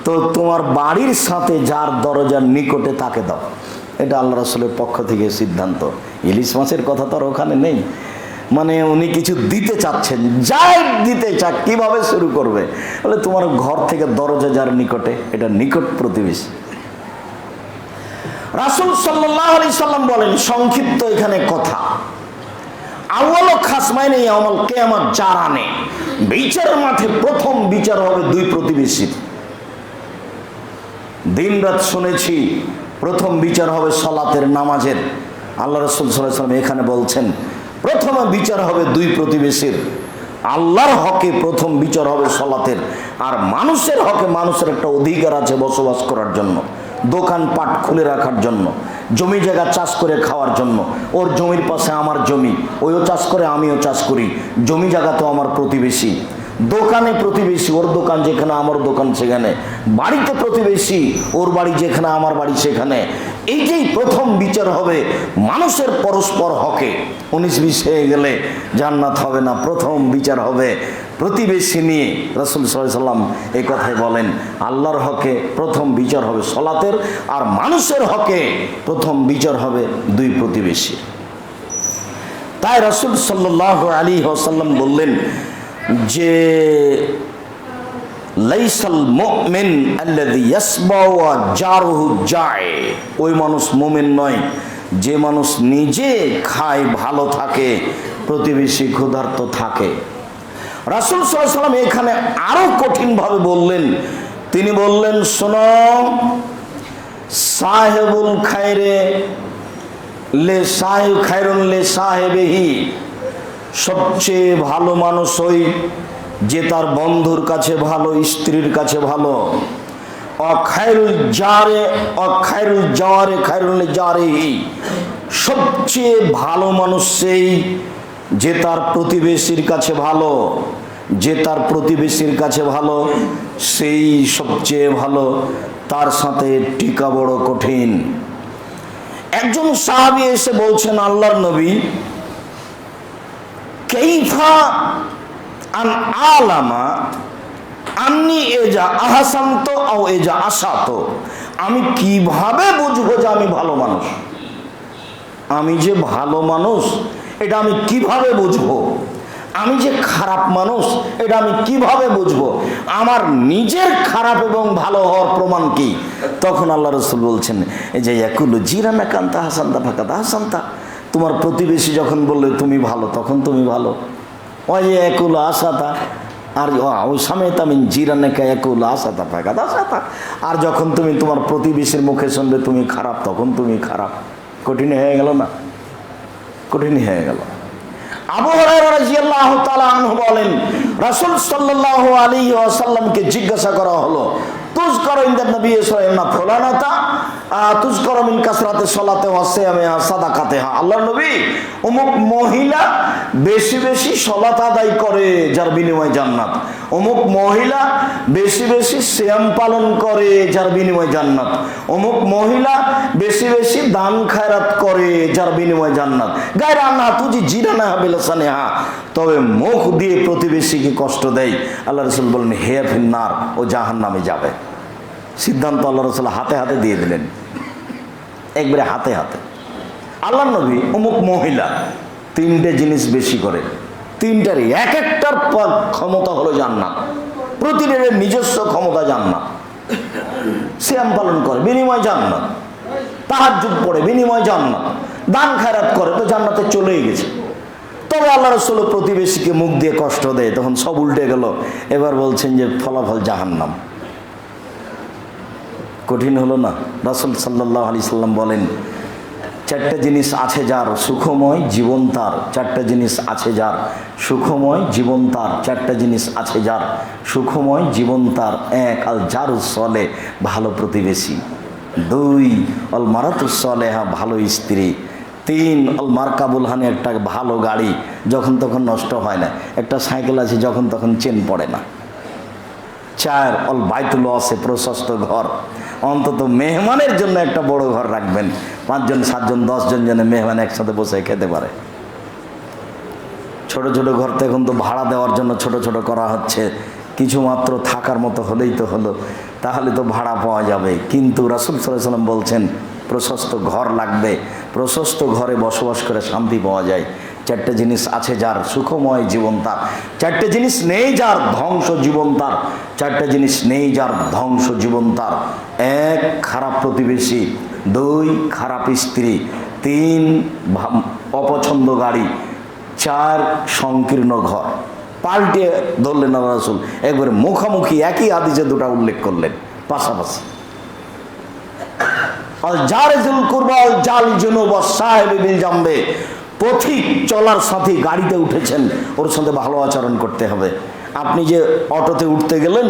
তো তোমার বাড়ির সাথে যার দরজার নিকটে তাকে দাও। এটা আল্লাহ রাসূলের পক্ষ থেকে সিদ্ধান্ত। ইলিশ মাছের কথা তো আর ওখানে নেই, মানে উনি কিছু দিতে চাচ্ছেন, যাই দিতে চাক, কিভাবে শুরু করবে? বলে তোমার ঘর থেকে দরজা যার নিকটে, এটা নিকট প্রতিবেশী। রাসূল সাল্লাল্লাহু আলাইহি সাল্লাম বলেন, সংক্ষিপ্ত এখানে কথা, আউয়ালু খাসমাইনে ইয়াউমুল কিয়ামাত জারানে, বিচার মাঠে প্রথম বিচার হবে 2 প্রতিবেশীর। দিনরাত শুনেছি প্রথম বিচার হবে সালাতের, নামাজের। আল্লাহ রাসূল সাল্লাল্লাহু আলাইহি সাল্লাম এখানে বলছেন প্রথমে বিচার হবে 2 প্রতিবেশীর। আল্লাহর হকে প্রথম বিচার হবে সালাতের, আর মানুষের হকে, মানুষের একটা অধিকার আছে বসবাস করার জন্য, দোকানপাট খুলে রাখার জন্য, জমি জায়গা চাষ করে খাওয়ার জন্য। ওর জমির পাশে আমার জমি, ওইও চাষ করে আমিও চাষ করি, জমি জায়গা তো আমার প্রতিবেশী। দোকানে প্রতিবেশী, ওর দোকান যেখানে আমার দোকান সেখানে। বাড়িতে প্রতিবেশী, ওর বাড়ি যেখানে আমার বাড়ি সেখানে। এই যেই প্রথম বিচার হবে মানুষের পরস্পর হকে। 19-20 হয়ে গেলে জান্নাত হবে না, প্রথম বিচার হবে প্রতিবেশী নিয়ে। রাসূল সাল্লাল্লাহু আলাইহি সাল্লাম এই কথাই বলেন, আল্লাহর হকে প্রথম বিচার হবে সালাতের, আর মানুষের হকে প্রথম বিচার হবে 2 প্রতিবেশী। তাই রাসূল সাল্লাল্লাহু আলাইহি ওয়াসাল্লাম বললেন, যে লাইসাল মুমিন আল্লাযী ইয়াসবাউ ওয়া জারুহু জায়, ওই মানুষ মুমিন নয় যে মানুষ নিজে খায় ভালো থাকে, প্রতিবেশী ক্ষুধার্ত থাকে। রাসূল সাল্লাল্লাহু আলাইহি ওয়াসাল্লাম এখানে আরো কঠিনভাবে বললেন। তিনি বললেন, শোনো, সাহেবুল খায়রে লে সাহেব খায়রুন লে সাহেবেহি, সবচেয়ে ভালো মানুষ ওই যে তার বন্ধুর কাছে ভালো, স্ত্রীর কাছে ভালো। অখায়রুল জারে অখায়রুল জারে খায়রুল জারেহি, সবচেয়ে ভালো মানুষ সেই যে তার প্রতিবেশীর কাছে ভালো, যে তার প্রতিবেশীর কাছে ভালো সেই সবচেয়ে ভালো, তার সাথে টিকা বড় কঠিন। একজন সাহাবী এসে বলছেন, আল্লাহর নবী, কাইফা আন আলামা আন্নি এজা আহসান্ত আও এজা আসাত, আমি কিভাবে বুঝবো যে আমি ভালো মানুষ? আমি যে ভালো মানুষ এটা আমি কিভাবে বুঝবো? আমি যে খারাপ মানুষ এটা আমি কিভাবে বুঝবো? আমার নিজের খারাপ এবং ভালো হওয়ার প্রমাণ কি? তখন আল্লাহ রাসূল বলছেন, এই যে ইয়াকুলু জিরানা কান্তা হাসান্তা ফাকাত হাসান্তা, তোমার প্রতিবেশী যখন বললে তুমি ভালো তখন তুমি ভালো। ওই যে ইয়াকুলু আসাতা, আর ওই সামেতা মিন জিরানাকা ইয়াকুলু আসাতা ফাকাত আসাতা, আর যখন তুমি তোমার প্রতিবেশীর মুখে শুনবে তুমি খারাপ তখন তুমি খারাপ। কঠিন হয়ে গেল না? কঠিন হয়ে গেল। আবু হুরায়রা রাদিয়াল্লাহু তাআলা আনহু বলেন, রাসূল সাল্লাল্লাহু আলাইহি ওয়াসাল্লামকে জিজ্ঞাসা করা হলো, তুযকারু ইনদান নবী সাল্লাল্লাহু আলাইহি ওয়াসাল্লাম ফুলানাতা তুযকারু মিন কাসরাতি সালাতি ওয়া সিয়ামিহা সাদাকাতিহা, আল্লাহর নবী, অমুক মহিলা বেশি বেশি সালাত আদায় করে যার বিনিময়ে জান্নাত, অমুক মহিলা বেশি বেশি সিয়াম পালন করে যার বিনিময়ে জান্নাত, অমুক মহিলা বেশি বেশি দান খায়রাত করে যার বিনিময়ে জান্নাত, গায়রা আন্নাহা তুজি জিরানা বিলিসানিহা, তবে মুখ দিয়ে প্রতিবেশীকে কষ্ট দেয়, আল্লাহ রাসূল বলেন হিয়া ফিন্নার, ও জাহান্নামে যাবে। সিদ্ধান্ত আল্লাহ রাসূল হাতে হাতে দিয়ে দিলেন, একবারে হাতে হাতে। আল্লাহর নবী অমুক মহিলা তিনটে জিনিস বেশি করে, তিনটারই এক একটার ক্ষমতা হলো জান্নাত, প্রতিদিনের নিজস্ব ক্ষমতা জান্নাত। সিয়াম পালন করে বিনিময় জান্নাত, তাহাজ্জুদ পড়ে বিনিময় জান্নাত, দান খায়রাত করে তো জান্নাতে চলেই গেছে। তবে আল্লাহ রাসূল প্রতিবেশীকে মুখ দিয়ে কষ্ট দেয়, তখন সব উল্টে গেল। এবার বলছেন যে ফলাফল জাহান্নাম। কঠিন হলো না? রাসূল সাল্লাল্লাহু আলাইহি সাল্লাম বলেন, চারটা জিনিস আছে যার সুখময় জীবন তার, চারটা জিনিস আছে যার সুখময় জীবন তার, চারটা জিনিস আছে যার সুখময় জীবন তার। এক, আল জারুস সালেহ, ভালো প্রতিবেশী। দুই, আল মারাতুস সালেহা, ভালো স্ত্রী। তিন, আল মারকাবুল হানি, একটা ভালো গাড়ি, যখন তখন নষ্ট হয় না, একটা সাইকেল আছে যখন তখন চেন পড়ে না। চার, অল বাইতুল ওয়াসে, প্রশস্ত ঘর, অন্তত মেহমানের জন্য একটা বড় ঘর রাখবেন, 5 জন 7 জন 10 জন যেন মেহমান একসাথে বসে খেতে পারে। ছোট ছোট ঘর তো এখন তো ভাড়া দেওয়ার জন্য ছোট ছোট করা হচ্ছে, কিছু মাত্র থাকার মতো হলেই তো হলো, তাহলে তো ভাড়া পাওয়া যাবে। কিন্তু রাসূল সাল্লাল্লাহু আলাইহি ওয়াসাল্লাম বলছেন প্রশস্ত ঘর লাগবে, প্রশস্ত ঘরে বসবাস করে শান্তি পাওয়া যায়। চারটে জিনিস আছে যার সুখময় জীবন তার, চারটে জিনিস নেই যার ধ্বংস জীবন তার, চারটে জিনিস নেই যার ধ্বংস জীবন তার। এক, খারাপ প্রতিবেশী। দুই, খারাপ স্ত্রী। তিন, অপছন্দ গাড়ি। চার, সংকীর্ণ ঘর। পাল্টে ধরলেন আল্লাহ রাসূল, একবারে মুখামুখি একই হাদিসে দুটা উল্লেখ করলেন পাশাপাশি। আল জারিজুল কুরবা আল জাল জুনুব ওয়াস সাহিব বিল জামবে, পথিক চলার সাথে গাড়িতে উঠেছেন, ওর সাথে ভালো আচরণ করতে হবে। আপনি যে অটোতে উঠতে গেলেন,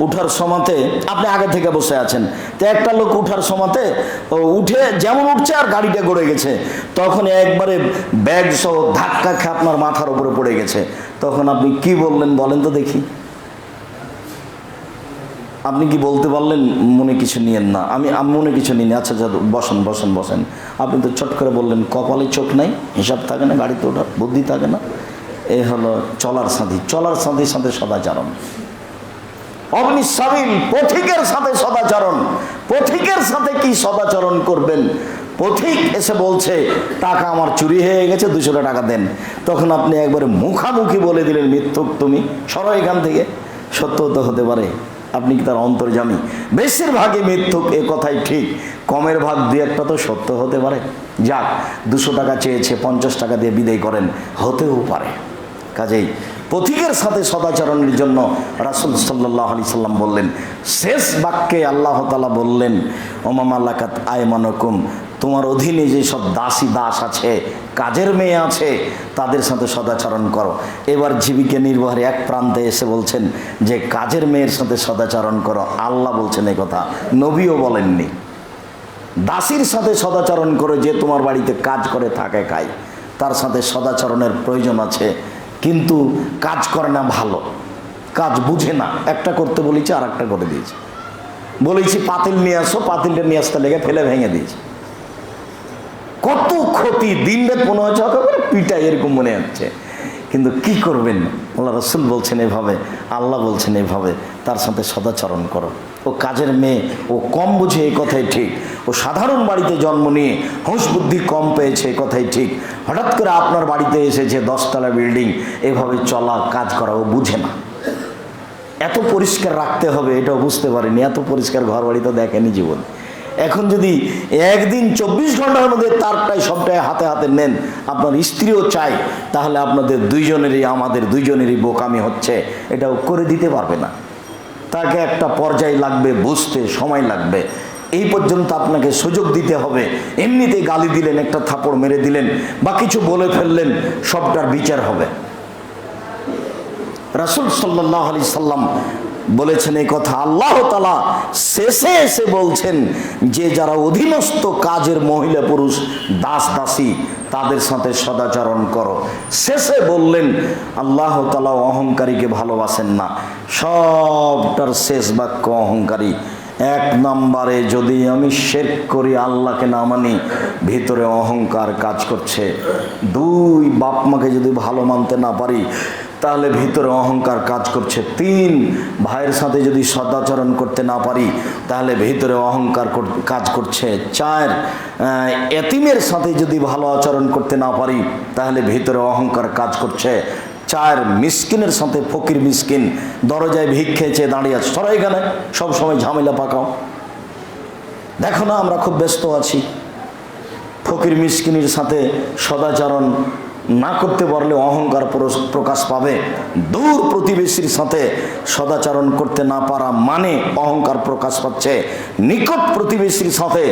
উঠার সময়তে আপনি আগে থেকে বসে আছেন, তো একটা লোক উঠার সময়তে উঠে যেমন উঠছে আর গাড়িটা গড়ে গেছে, তখন একবারে ব্যাগ সহ ধাক্কা খেয়ে আপনার মাথার উপরে পড়ে গেছে, তখন আপনি কি বললেন বলেন তো দেখি? আপনি কি বলতে পারলেন মনে কিছু নিয়েন না? আমি মনে কিছু নিই, আচ্ছা আচ্ছা বসেন বসেন বসেন। আপনি তো চট করে বললেন কপালে চোখ নাই, হিসাব থাকে না, গাড়িতে ওঠার বুদ্ধি থাকে না। এ হলো চলার সাথী, চলার সাথীর সাথে সদাচরণ। অবনি সাবিল, পথিকের সাথে সদাচরণ। পথিকের সাথে কি সদাচরণ করবেন? পথিক এসে বলছে টাকা আমার চুরি হয়ে গেছে, 200 টাকা দেন। তখন আপনি একবারে মুখামুখি বলে দিলেন মিথ্যুক তুমি, সরো এখান থেকে। সত্য তো হতে পারে, আপনি কি তার অন্তর্যামী? বেশিরভাগই মিথ্যুক, এ কথাই ঠিক। কমের ভাগ 2-1টা তো সত্য হতে পারে। যাক, 200 টাকা চেয়েছে, 50 টাকা দিয়ে বিদায় করেন, হতেও পারে। কাজেই পথিকের সাথে সদাচরণের জন্য রাসূল সাল্লাল্লাহু আলাইহি সাল্লাম বললেন, শেষ বাক্যে আল্লাহ তাআলা বললেন, ওমা মালাকাত আয়মানুকুম, তোমার অধীনে যে সব দাসী দাস আছে, কাজের মেয়ে আছে, তাদের সাথে সদাচরণ করো। এবার জীবিকা নির্বাহের এক প্রান্তে এসে বলছেন যে কাজের মেয়ের সাথে সদাচরণ করো। আল্লাহ বলছেন এই কথা, নবীও বলেননি। দাসীর সাথে সদাচরণ করে, যে তোমার বাড়িতে কাজ করে থাকে খায়, তার সাথে সদাচরণের প্রয়োজন আছে। কিন্তু কাজ করে না, ভালো কাজ বুঝে না, একটা করতে বলেছি আর একটা করে দিয়েছে। বলেছি পাতিল নিয়ে আসো, পাতিলটা নিয়ে আসতে লেগে ফেলে ভেঙে দিয়েছে। কত ক্ষতি, দিন রাত মনে হচ্ছে পিটাই, এরকম মনে হচ্ছে। কিন্তু কি করবেন, আল্লাহ রাসূল বলছেন এভাবে, আল্লাহ বলছেন এভাবে, তার সাথে সদাচরণ করো। ও কাজের মেয়ে, ও কম বুঝে, এই কথাই ঠিক। ও সাধারণ বাড়িতে জন্ম নিয়ে হুঁশ বুদ্ধি কম পেয়েছে, এই কথাই ঠিক। হঠাৎ করে আপনার বাড়িতে এসেছে 10 তলা বিল্ডিং, এভাবে চলা কাজ করা ও বুঝে না। এত পরিষ্কার রাখতে হবে এটাও বুঝতে পারেনি, এত পরিষ্কার ঘর বাড়ি তো দেখেনি জীবন। এখন যদি একদিন 24 ঘন্টার মধ্যে তারটাই সবটাই হাতে হাতে নেন, আপনার স্ত্রীও চাই, তাহলে আপনাদের দুইজনেরই, আমাদের দুইজনেরই বোকামি হচ্ছে, এটাও করে দিতে পারবে না। তাকে একটা পর্যায় লাগবে, বুঝতে সময় লাগবে। এই পর্যন্ত আপনাকে সুযোগ দিতে হবে। এমনিতেই গালি দিলেন, একটা থাপড় মেরে দিলেন বা কিছু বলে ফেললেন, সবটার বিচার হবে। রাসূল সাল্লাল্লাহু আলাইহি সাল্লাম বলেছেন এই কথা। আল্লাহ তাআলা শেষে এসে বলছেন যে যারা অধীনস্থ কাজের মহিলা পুরুষ দাস দাসী, তাদের সাথে সদাচরণ করো। শেষে বললেন আল্লাহ তাআলা অহংকারীকে ভালোবাসেন না। সবটার শেষ বাক্য অহংকারী। 1 নম্বরে যদি আমি শিরক করি, আল্লাহকে না মানি, ভিতরে অহংকার কাজ করছে। 2, বাপ মাকে যদি ভালো মানতে না পারি, তাহলে ভিতরে অহংকার কাজ করছে। 3, ভাইয়ের সাথে যদি সদাচরণ করতে না পারি, তাহলে ভিতরে অহংকার কাজ করছে। 4, এতিমের সাথে যদি ভালো আচরণ করতে না পারি, তাহলে ভিতরে অহংকার কাজ করছে। 4, মিসকিনের সাথে, ফকির মিসকিন দরজায় ভিক খেয়েছে দাঁড়িয়ে আছে, সরাই এখানে সবসময় ঝামেলা পাকাও। দেখো না আমরা খুব ব্যস্ত আছি। ফকির মিসকিনের সাথে সদাচরণ না করতে পারলে অহংকার প্রকাশ পাবে। দূর প্রতিবেশীর সাথে সদাচরণ করতে না পারা মানে অহংকার প্রকাশ পাচ্ছে। নিকট প্রতিবেশীর সাথে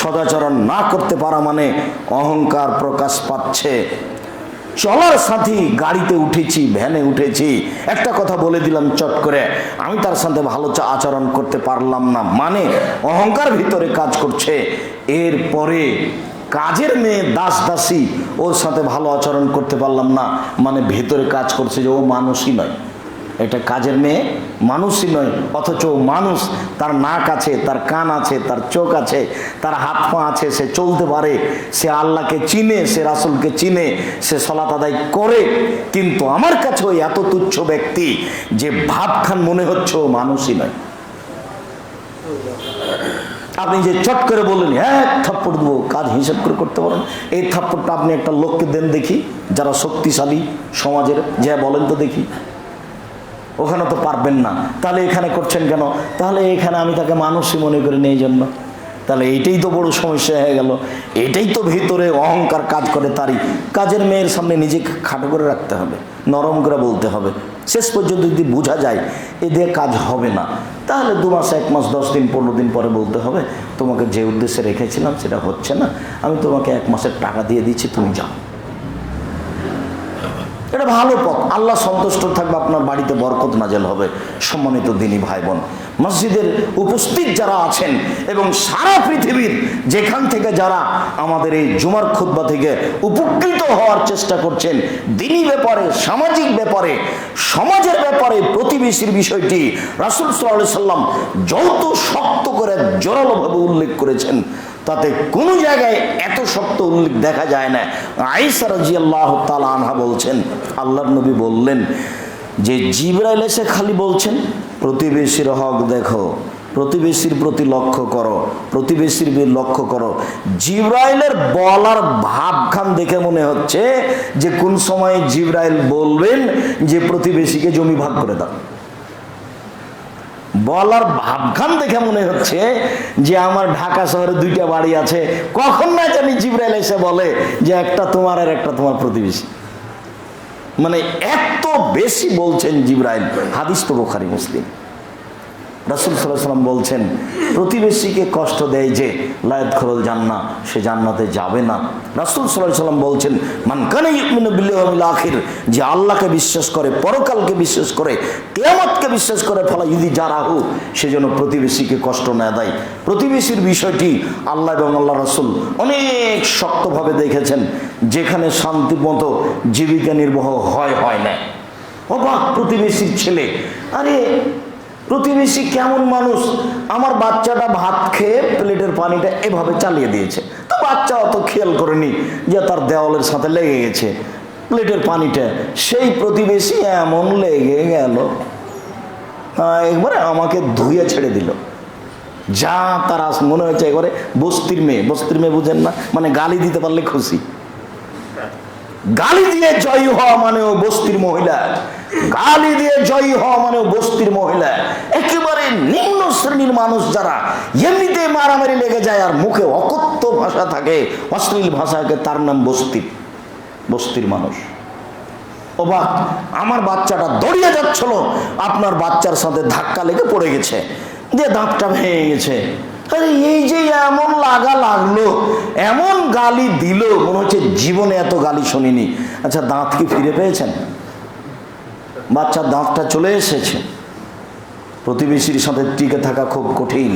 সদাচরণ না করতে পারা মানে অহংকার প্রকাশ পাচ্ছে। চলার সাথী, গাড়িতে উঠেছি, ভ্যানে উঠেছি, একটা কথা বলে দিলাম চট করে, আমি তার সাথে ভালো আচরণ করতে পারলাম না মানে অহংকার ভিতরে কাজ করছে। এরপরে কাজের মেয়ে দাস দাসী, ওর সাথে ভালো আচরণ করতে পারলাম না মানে ভেতরে কাজ করছে যে ও মানুষই নয়। এটা কাজের মেয়ে মানুষই নয়, অথচ মানুষ। তার নাক আছে, তার কান আছে, তার চোখ আছে, তার হাত পা আছে, সে চলতে পারে, সে আল্লাহকে চিনে, সে রাসূলকে চিনে, সে সালাত আদায় করে। কিন্তু আমার কাছে ওই এত তুচ্ছ ব্যক্তি যে ভাবখান মনে হচ্ছে ও মানুষই নয়। আপনি যে চট করে বললেন হ্যাঁ থাপ্পড় দেবো, কাজ হিসাব করে করতে পারেন, এই থাপ্পড়টা আপনি একটা লোককে দেন দেখি, যারা শক্তিশালী সমাজের, যা বলেন তো দেখি। ওখানে তো পারবেন না, তাহলে এখানে করছেন কেন? তাহলে এখানে আমি তাকে মানুষই মনে করি না, এই জন্য। তাহলে এইটাই তো বড় সমস্যা হয়ে গেল। এটাই তো ভিতরে অহংকার কাজ করে। তারই কাজের মেয়ের সামনে নিজেকে খাটো করে রাখতে হবে, নরম করে বলতে হবে। শেষ পর্যন্ত যদি বোঝা যায় এ দিয়ে কাজ হবে না, তাহলে 2 মাস, 1 মাস, 10 দিন, 15 দিন পরে বলতে হবে তোমাকে যে উদ্দেশ্যে রেখেছিলাম সেটা হচ্ছে না, আমি তোমাকে 1 মাসের টাকা দিয়ে দিচ্ছি, তুমি যাও। এটা ভালো পথ, আল্লাহ সন্তুষ্ট থাকবে, আপনার বাড়িতে বরকত নাজেল হবে। সম্মানিত দিনী ভাই বোন, মসজিদের উপস্থিত যারা আছেন এবং সারা পৃথিবীর যেখান থেকে যারা আমাদের এই জুমার খুতবা থেকে উপকৃত হওয়ার চেষ্টা করছেন, দিনী ব্যাপারে, সামাজিক ব্যাপারে, সমাজের ব্যাপারে, প্রতিবেশীর বিষয়টি রাসূল সাল্লাল্লাহু আলাইহি সাল্লাম যত শক্ত করে জোরালোভাবে উল্লেখ করেছেন, তাতে কোনো জায়গায় এত শক্ত উল্লেখ দেখা যায় না। আয়েশা রাদিয়াল্লাহু তাআলা আনহা বলছেন, আল্লাহর নবী বললেন যে জিবরাইল এসে খালি বলছেন প্রতিবেশীর হক দেখো, প্রতিবেশীর প্রতি লক্ষ্য করো, প্রতিবেশীর লক্ষ্য করো। জিবরাইলের বলার ভাবখান দেখে মনে হচ্ছে যে কোন সময় জিবরাইল বলবেন যে প্রতিবেশীকে জমি ভাগ করে দাও। বলার ভাবখান দেখে মনে হচ্ছে যে আমার ঢাকা শহরে 2টা বাড়ি আছে, কখন না জানি জিবরাইল এসে বলে যে একটা তোমার আর একটা তোমার প্রতিবেশী। মানে এত বেশি বলছেন জিবরাইল। হাদিস তো বুখারী মুসলিম। রাসূল সাল্লাল্লাহু আলাইহি ওয়াসাল্লাম বলছেন প্রতিবেশীকে কষ্ট দেয় যে লা ইয়াদখুলুল জান্নাহ, সে জান্নাতে যাবে না। রাসূল সাল্লাল্লাহু আলাইহি ওয়াসাল্লাম বলছেন মান কানা ইউমিনু বিল্লাহি ওয়াল ইয়াউমিল আখির, যে আল্লাহকে বিশ্বাস করে, পরকালকে বিশ্বাস করে, কিয়ামতকে বিশ্বাস করে, ফালা ইউদি জারাহু, সে যেন প্রতিবেশীকে কষ্ট না দেয়। প্রতিবেশীর বিষয়টি আল্লাহ এবং আল্লাহ রাসূল অনেক শক্তভাবে দেখেছেন, যেখানে শান্তিমতো জীবিকা নির্বাহ হয় না। অবাক প্রতিবেশীর ছেলে, আরে প্রতিবেশী কেমন মানুষ, আমার বাচ্চাটা ভাত খেয়ে প্লেটের পানিটা এভাবে চালিয়ে দিয়েছে, তো বাচ্চা অত খেয়াল করেনি যে তার দেওয়ালের সাথে লেগে গেছে প্লেটের পানিটা, সেই প্রতিবেশী এমন লেগে গেল একবারে আমাকে ধুয়ে ছেড়ে দিল। যা তার মনে হচ্ছে একবারে বস্তির মেয়ে বুঝেন না, মানে গালি দিতে পারলে খুশি। গালি দিয়ে জয়ী হওয়া মানেও বস্তির মহিলা, গালি দিয়ে জয়ী হওয়া মানেও বস্তির মহিলা। একেবারে নিম্ন শ্রেণীর মানুষ যারা এমনিতে মারামারি লেগে যায় আর মুখে অকথ্য ভাষা থাকে, অশ্লীল ভাষাকে, তার নাম বস্তির মানুষ। অবাক, আমার বাচ্চাটা দৌড়িয়ে যাচ্ছিল, আপনার বাচ্চার সাথে ধাক্কা লেগে পড়ে গেছে, দিয়ে দাঁতটা ভেঙে গেছে। আরে এই যে এমন লাগলো, এমন গালি দিল, মনে হচ্ছে জীবনে এত গালি শুনিনি। আচ্ছা, দাঁত কি ফিরে পেয়েছেন? বাচ্চার দাঁতটা চলে এসেছে। প্রতিবেশীর সাথে টিকে থাকা খুব কঠিন।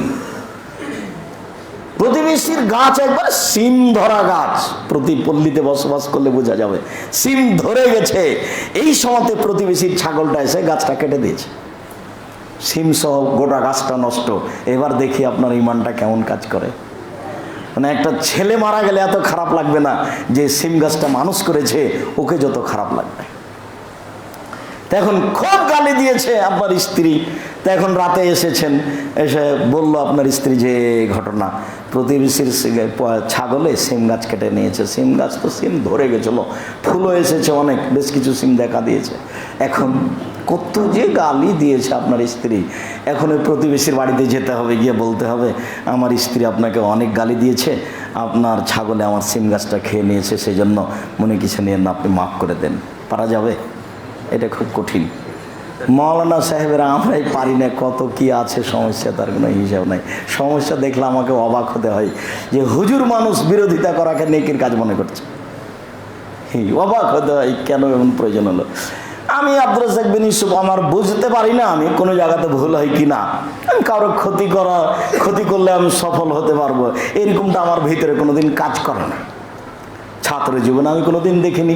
প্রতিবেশীর গাছ একবার সিম ধরা গাছ, প্রতি পল্লীতে বসবাস করলে বোঝা যাবে সিম ধরে গেছে। এই সময়তে প্রতিবেশীর ছাগলটা এসে গাছটা কেটে দিয়েছে, সিম সহ গোটা গাছটা নষ্ট। এবার দেখি আপনার ইমানটা কেমন কাজ করে। মানে একটা ছেলে মারা গেলে এত খারাপ লাগবে না, যে সিম গাছটা মানুষ করেছে ওকে যত খারাপ লাগবে। এখন খুব গালি দিয়েছে আপনার স্ত্রী। তো এখন রাতে এসেছেন, এসে বলল আপনার স্ত্রী যে ঘটনা, প্রতিবেশীর ছাগলে সিম গাছ কেটে নিয়েছে। সিম গাছ তো সিম ধরে গেছিল, ফুলও এসেছে অনেক, বেশ কিছু সিম দেখা দিয়েছে। এখন কত যে গালি দিয়েছে আপনার স্ত্রী। এখন ওই প্রতিবেশীর বাড়িতে যেতে হবে, গিয়ে বলতে হবে আমার স্ত্রী আপনাকে অনেক গালি দিয়েছে, আপনার ছাগলে আমার সিম গাছটা খেয়ে নিয়েছে, সেই জন্য মনে কিছু নিয়ে না, আপনি মাফ করে দেন। পারা যাবে? এটা খুব কঠিন। মৌলানা সাহেবেরা আমরাই পারি না, কত কি আছে সমস্যা, তার কোনো হিসাব নাই। সমস্যা দেখলে আমাকে অবাক হতে হয় যে হুজুর মানুষ বিরোধিতা করাকে নেকির কাজ মনে করছে। অবাক হতে হয় কেন এমন প্রয়োজন হলো। আমি আব্দুর রাজ্জাক বিন ইউসুফ, আমার বুঝতে পারি না আমি কোনো জায়গাতে ভুল হয় কি না। আমি কারো ক্ষতি করলে আমি সফল হতে পারবো, এরকমটা আমার ভিতরে কোনোদিন কাজ করে না। ছাত্র জীবনে আমি কোনোদিন দেখিনি,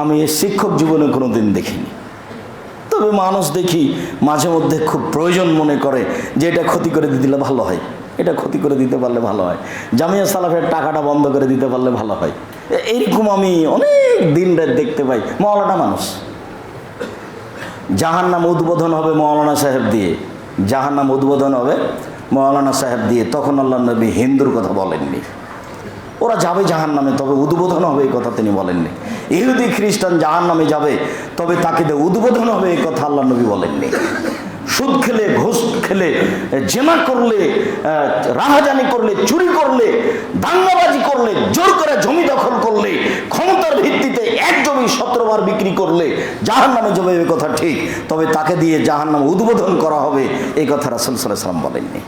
আমি শিক্ষক জীবনে কোনোদিন দেখিনি। তবে মানুষ দেখি মাঝে মধ্যে খুব প্রয়োজন মনে করে যে এটা ক্ষতি করে দিলে ভালো হয়, এটা ক্ষতি করে দিতে পারলে ভালো হয়, জামিয়া সালাফের টাকাটা বন্ধ করে দিতে পারলে ভালো হয়। এইরকম আমি অনেক দিন রাত দেখতে পাই। মৌলানা মানুষ, জাহান্নাম উদ্বোধন হবে মৌলানা সাহেব দিয়ে, জাহান্নাম উদ্বোধন হবে মৌলানা সাহেব দিয়ে। তখন আল্লাহ নবী হিন্দুর কথা বলেননি, ওরা যাবে জাহান্নামে, তবে উদ্বোধন হবে এই কথা তিনি বলেননি। ইহুদি খ্রিস্টান জাহান্নামে যাবে, তবে তাকে উদ্বোধন হবে এই কথা আল্লাহ নবী বলেননি। সুদ খেলে, ঘুষ খেলে, জেনা করলে, রাহাজানি করলে, চুরি করলে, দাঙ্গাবাজি করলে, জোর করে জমি দখল করলে, ক্ষমতার ভিত্তিতে এক জমি 17 বার বিক্রি করলে জাহান্নামে যাবে এই কথা ঠিক, তবে তাকে দিয়ে জাহান্নাম উদ্বোধন করা হবে এই কথা রাসূল সাল্লাল্লাহু আলাইহি ওয়াসাল্লাম বলেননি।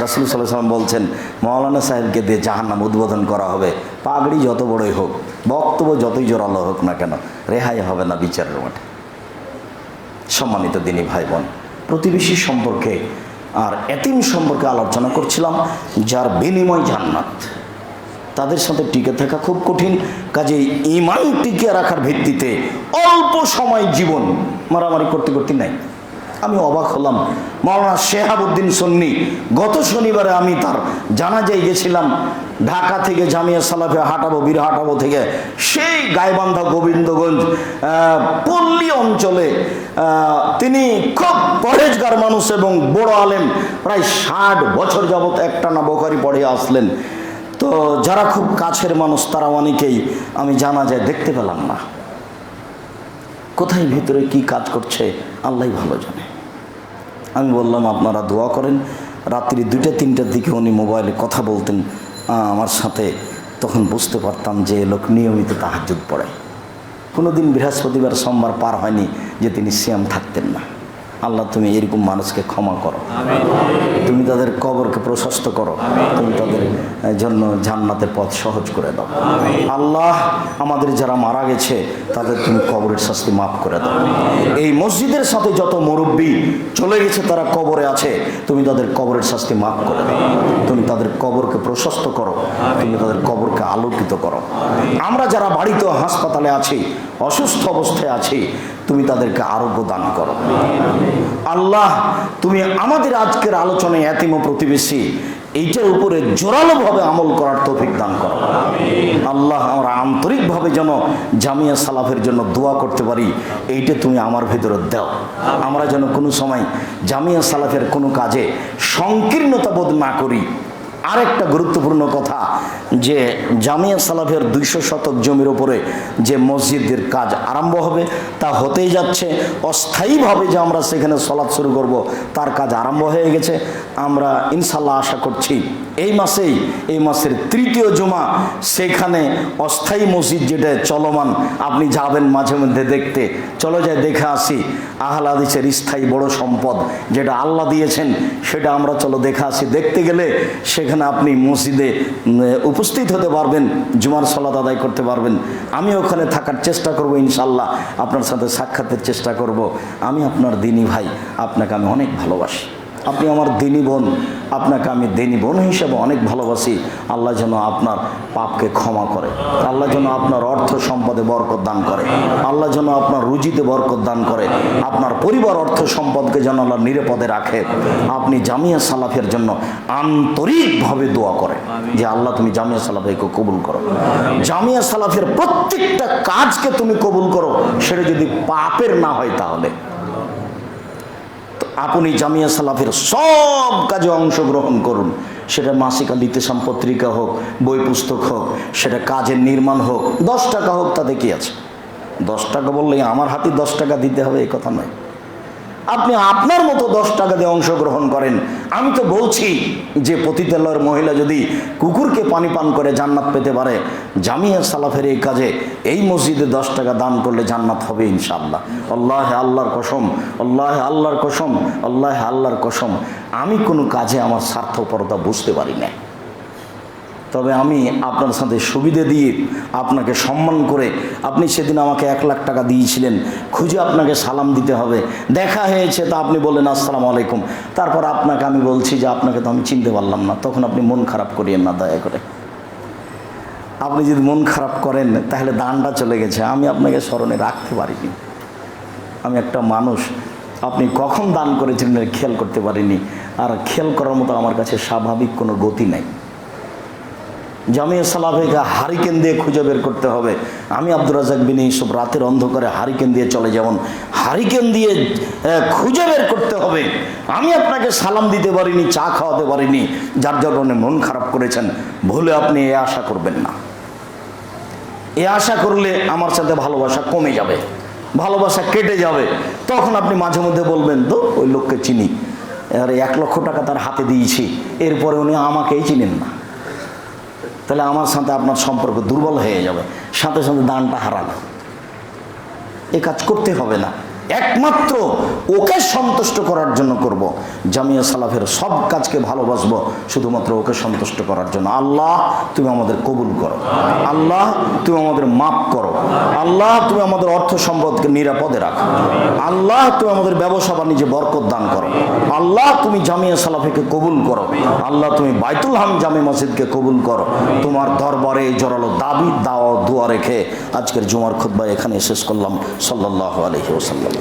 রাসূল সাল্লাল্লাহু আলাইহি ওয়াসাল্লাম বলছেন মৌলানা সাহেবকে দিয়ে জাহান্নাম উদ্বোধন করা হবে, পাগড়ি যত বড়ই হোক, বক্তব্য যতই জোরালো হোক না কেন, রেহাই হবে না বিচারের মাঠে। সম্মানিত দিনী ভাই বোন, প্রতিবেশী সম্পর্কে আর এতিম সম্পর্কে আলোচনা করছিলাম, যার বিনিময় জান্নাত। তাদের সাথে টিকে থাকা খুব কঠিন, কাজেই ঈমান টিকে রাখার ভিত্তিতে অল্প সময় জীবন মারামারি করতে নাই, আমি অবাক হলাম। মাওলানা শেহাবুদ্দিন সুন্নি, গত শনিবারে আমি তার জানাজায় গেছিলাম। ঢাকা থেকে জামিয়া সালাফে হাঁটাবো, বীরহাটাবো থেকে সেই গাইবান্ধা গোবিন্দগঞ্জ পল্লী অঞ্চলে তিনি খুব পরেজগার মানুষ এবং বড় আলেম, প্রায় 60 বছর যাবৎ একটানা বুখারী পড়ে আসলেন। তো যারা খুব কাছের মানুষ তারা অনেকেই আমি জানাজায় দেখতে পেলাম না। কোথায় ভিতরে কি কাজ করছে আল্লাহই ভালো জানে। আমি বললাম আপনারা দোয়া করেন। রাত্রি 2টা-3টার দিকে উনি মোবাইলে কথা বলতেন আমার সাথে, তখন বুঝতে পারতাম যে লোক নিয়মিত তাহাজ্জুদ পড়ে। কোনোদিন বৃহস্পতিবার সোমবার পার হয়নি যে তিনি সিয়াম থাকতেন না। আল্লাহ তুমি এরকম মানুষকে ক্ষমা করো, তুমি তাদের কবরকে প্রশস্ত করো, তুমি তাদের জন্য জান্নাতের পথ সহজ করে দাও। আল্লাহ আমাদের যারা মারা গেছে তাদের তুমি কবরের শাস্তি মাফ করে দাও। এই মসজিদের সাথে যত মুরব্বী চলে গেছে তারা কবরে আছে, তুমি তাদের কবরের শাস্তি মাফ করে দাও। তুমি তাদের কবরকে প্রশস্ত করো, তুমি তাদের কবরকে আলোকিত করো। আমরা যারা বাড়িতে হাসপাতালে আছি, অসুস্থ অবস্থায় আছি, তুমি তাদেরকে আরোগ্য দান করো। আল্লাহ তুমি আমাদের আজকের আলোচনায় এতিম ও প্রতিবেশী এইটার উপরে জোরালোভাবে আমল করার তৌফিক দান করো। আল্লাহ আমরা আন্তরিকভাবে যেন জামিয়া সালাফের জন্য দোয়া করতে পারি, এইটা তুমি আমার ভেতরে দাও। আমরা যেন কোনো সময় জামিয়া সালাফের কোনো কাজে সংকীর্ণতা বোধ না করি। আরেকটা গুরুত্বপূর্ণ কথা, যে জামিয়া সালাফের 200 শতক জমির ওপরে যে মসজিদের কাজ আরম্ভ হবে তা হতেই যাচ্ছে। অস্থায়ীভাবে যে আমরা সেখানে সালাত শুরু করব তার কাজ আরম্ভ হয়ে গেছে। আমরা ইনশাল্লাহ আশা করছি এই মাসের 3য় জুমা সেখানে অস্থায়ী মসজিদ যেটা চলমান, আপনি যাবেন মাঝে মধ্যে দেখতে, চলো যাই দেখে আসি। আহলে হাদিসের স্থায়ী বড় সম্পদ যেটা আল্লাহ দিয়েছেন, সেটা আমরা চলো দেখে আসি। দেখতে গেলে সেখানে আপনি মসজিদে উপস্থিত হতে পারবেন, জুমার সালাত আদায় করতে পারবেন। আমি ওখানে থাকার চেষ্টা করব ইনশাল্লাহ, আপনার সাথে সাক্ষাতের চেষ্টা করব। আমি আপনার দিনী ভাই, আপনাকে আমি অনেক ভালোবাসি। আপনি আমার দিনী বোন, আপনাকে আমি দিনী বোন হিসেবে অনেক ভালোবাসি। আল্লাহ যেন আপনার পাপকে ক্ষমা করে, আল্লাহ যেন আপনার অর্থ সম্পদে বরকত দান করে, আল্লাহ যেন আপনার রুজিতে বরকত দান করে, আপনার পরিবার অর্থ সম্পদকে যেন আল্লাহ নিরাপদে রাখে। আপনি জামিয়া সালাফের জন্য আন্তরিকভাবে দোয়া করে যে আল্লাহ তুমি জামিয়া সালাফকে কবুল করো, জামিয়া সালাফের প্রত্যেকটা কাজকে তুমি কবুল করো। সেটা যদি পাপের না হয় তাহলে আপনি জামিয়া সালাফের সব কাজে অংশগ্রহণ করুন। সেটা মাসিক লিতেসাম পত্রিকা হোক, বই পুস্তক হোক, সেটা কাজের নির্মাণ হোক, 10 টাকা হোক, তাতে কি আছে? 10 টাকা বললে আমার হাতে 10 টাকা দিতে হবে এই কথা নয়। আপনি আপনার মতো 10 টাকা দিয়ে অংশগ্রহণ করেন। আমি তো বলছি যে পতিতালয়ের মহিলা যদি কুকুরকে পানি পান করে জান্নাত পেতে পারে, জামিয়া সালাফের এই কাজে এই মসজিদে 10 টাকা দান করলে জান্নাত হবে ইনশাআল্লাহ। আল্লাহে আল্লাহর কসম, আল্লাহে আল্লাহর কসম, আল্লাহে আল্লাহর কসম, আমি কোনো কাজে আমার স্বার্থপরতা বুঝতে পারি না। তবে আমি আপনার সাথে সুবিধে দিয়ে আপনাকে সম্মান করে, আপনি সেদিন আমাকে 1 লাখ টাকা দিয়েছিলেন, খুঁজে আপনাকে সালাম দিতে হবে, দেখা হয়েছে তা আপনি বললেন আসসালামু আলাইকুম, তারপর আপনাকে আমি বলছি যে আপনাকে তো আমি চিনতে পারলাম না, তখন আপনি মন খারাপ করিয়েন না দয়া করে। আপনি যদি মন খারাপ করেন তাহলে দানটা চলে গেছে, আমি আপনাকে স্মরণে রাখতে পারিনি। আমি একটা মানুষ, আপনি কখন দান করেছিলেন খেয়াল করতে পারিনি, আর খেয়াল করার মতো আমার কাছে স্বাভাবিক কোনো গতি নাই। জামিয়া সালাফেকে হারিকেন দিয়ে খুঁজে বের করতে হবে। আমি আব্দুর রাজ্জাক বিন ইউসুফ রাতের অন্ধকারে হারিকেন দিয়ে চলে, যেমন হারিকেন দিয়ে খুঁজে বের করতে হবে। আমি আপনাকে সালাম দিতে পারিনি, চা খাওয়াতে পারিনি, যার জন্য মন খারাপ করেছেন, ভুলে আপনি এ আশা করবেন না। এ আশা করলে আমার সাথে ভালোবাসা কমে যাবে, ভালোবাসা কেটে যাবে। তখন আপনি মাঝে মধ্যে বলবেন তো ওই লোককে চিনি, আর 1 লক্ষ টাকা তার হাতে দিয়েছি, এরপরে উনি আমাকেই চিনেন না, তাহলে আমার সাথে আপনার সম্পর্ক দুর্বল হয়ে যাবে, সাথে সাথে দানটা হারানো। এ কাজ করতে হবে না, একমাত্র ওকে সন্তুষ্ট করার জন্য করব। জামিয়া সালাফের সব কাজকে ভালোবাসবো শুধুমাত্র ওকে সন্তুষ্ট করার জন্য। আল্লাহ তুমি আমাদের কবুল করো, আল্লাহ তুমি আমাদের মাফ করো, আল্লাহ তুমি আমাদের অর্থ সম্পদকে নিরাপদে রাখো, আল্লাহ তুমি আমাদের ব্যবসা বাণিজ্যে বরকত দান করো, আল্লাহ তুমি জামিয়া সালাফিকে কবুল করো, আল্লাহ তুমি বাইতুল হাম জামে মসজিদকে কবুল করো। তোমার দরবারে জোরালো দাবি দাওয়া দোয়া রেখে আজকের জুমার খুতবা এখানে শেষ করলাম। সাল্লাল্লাহু আলাইহি ওয়াসাল্লাম।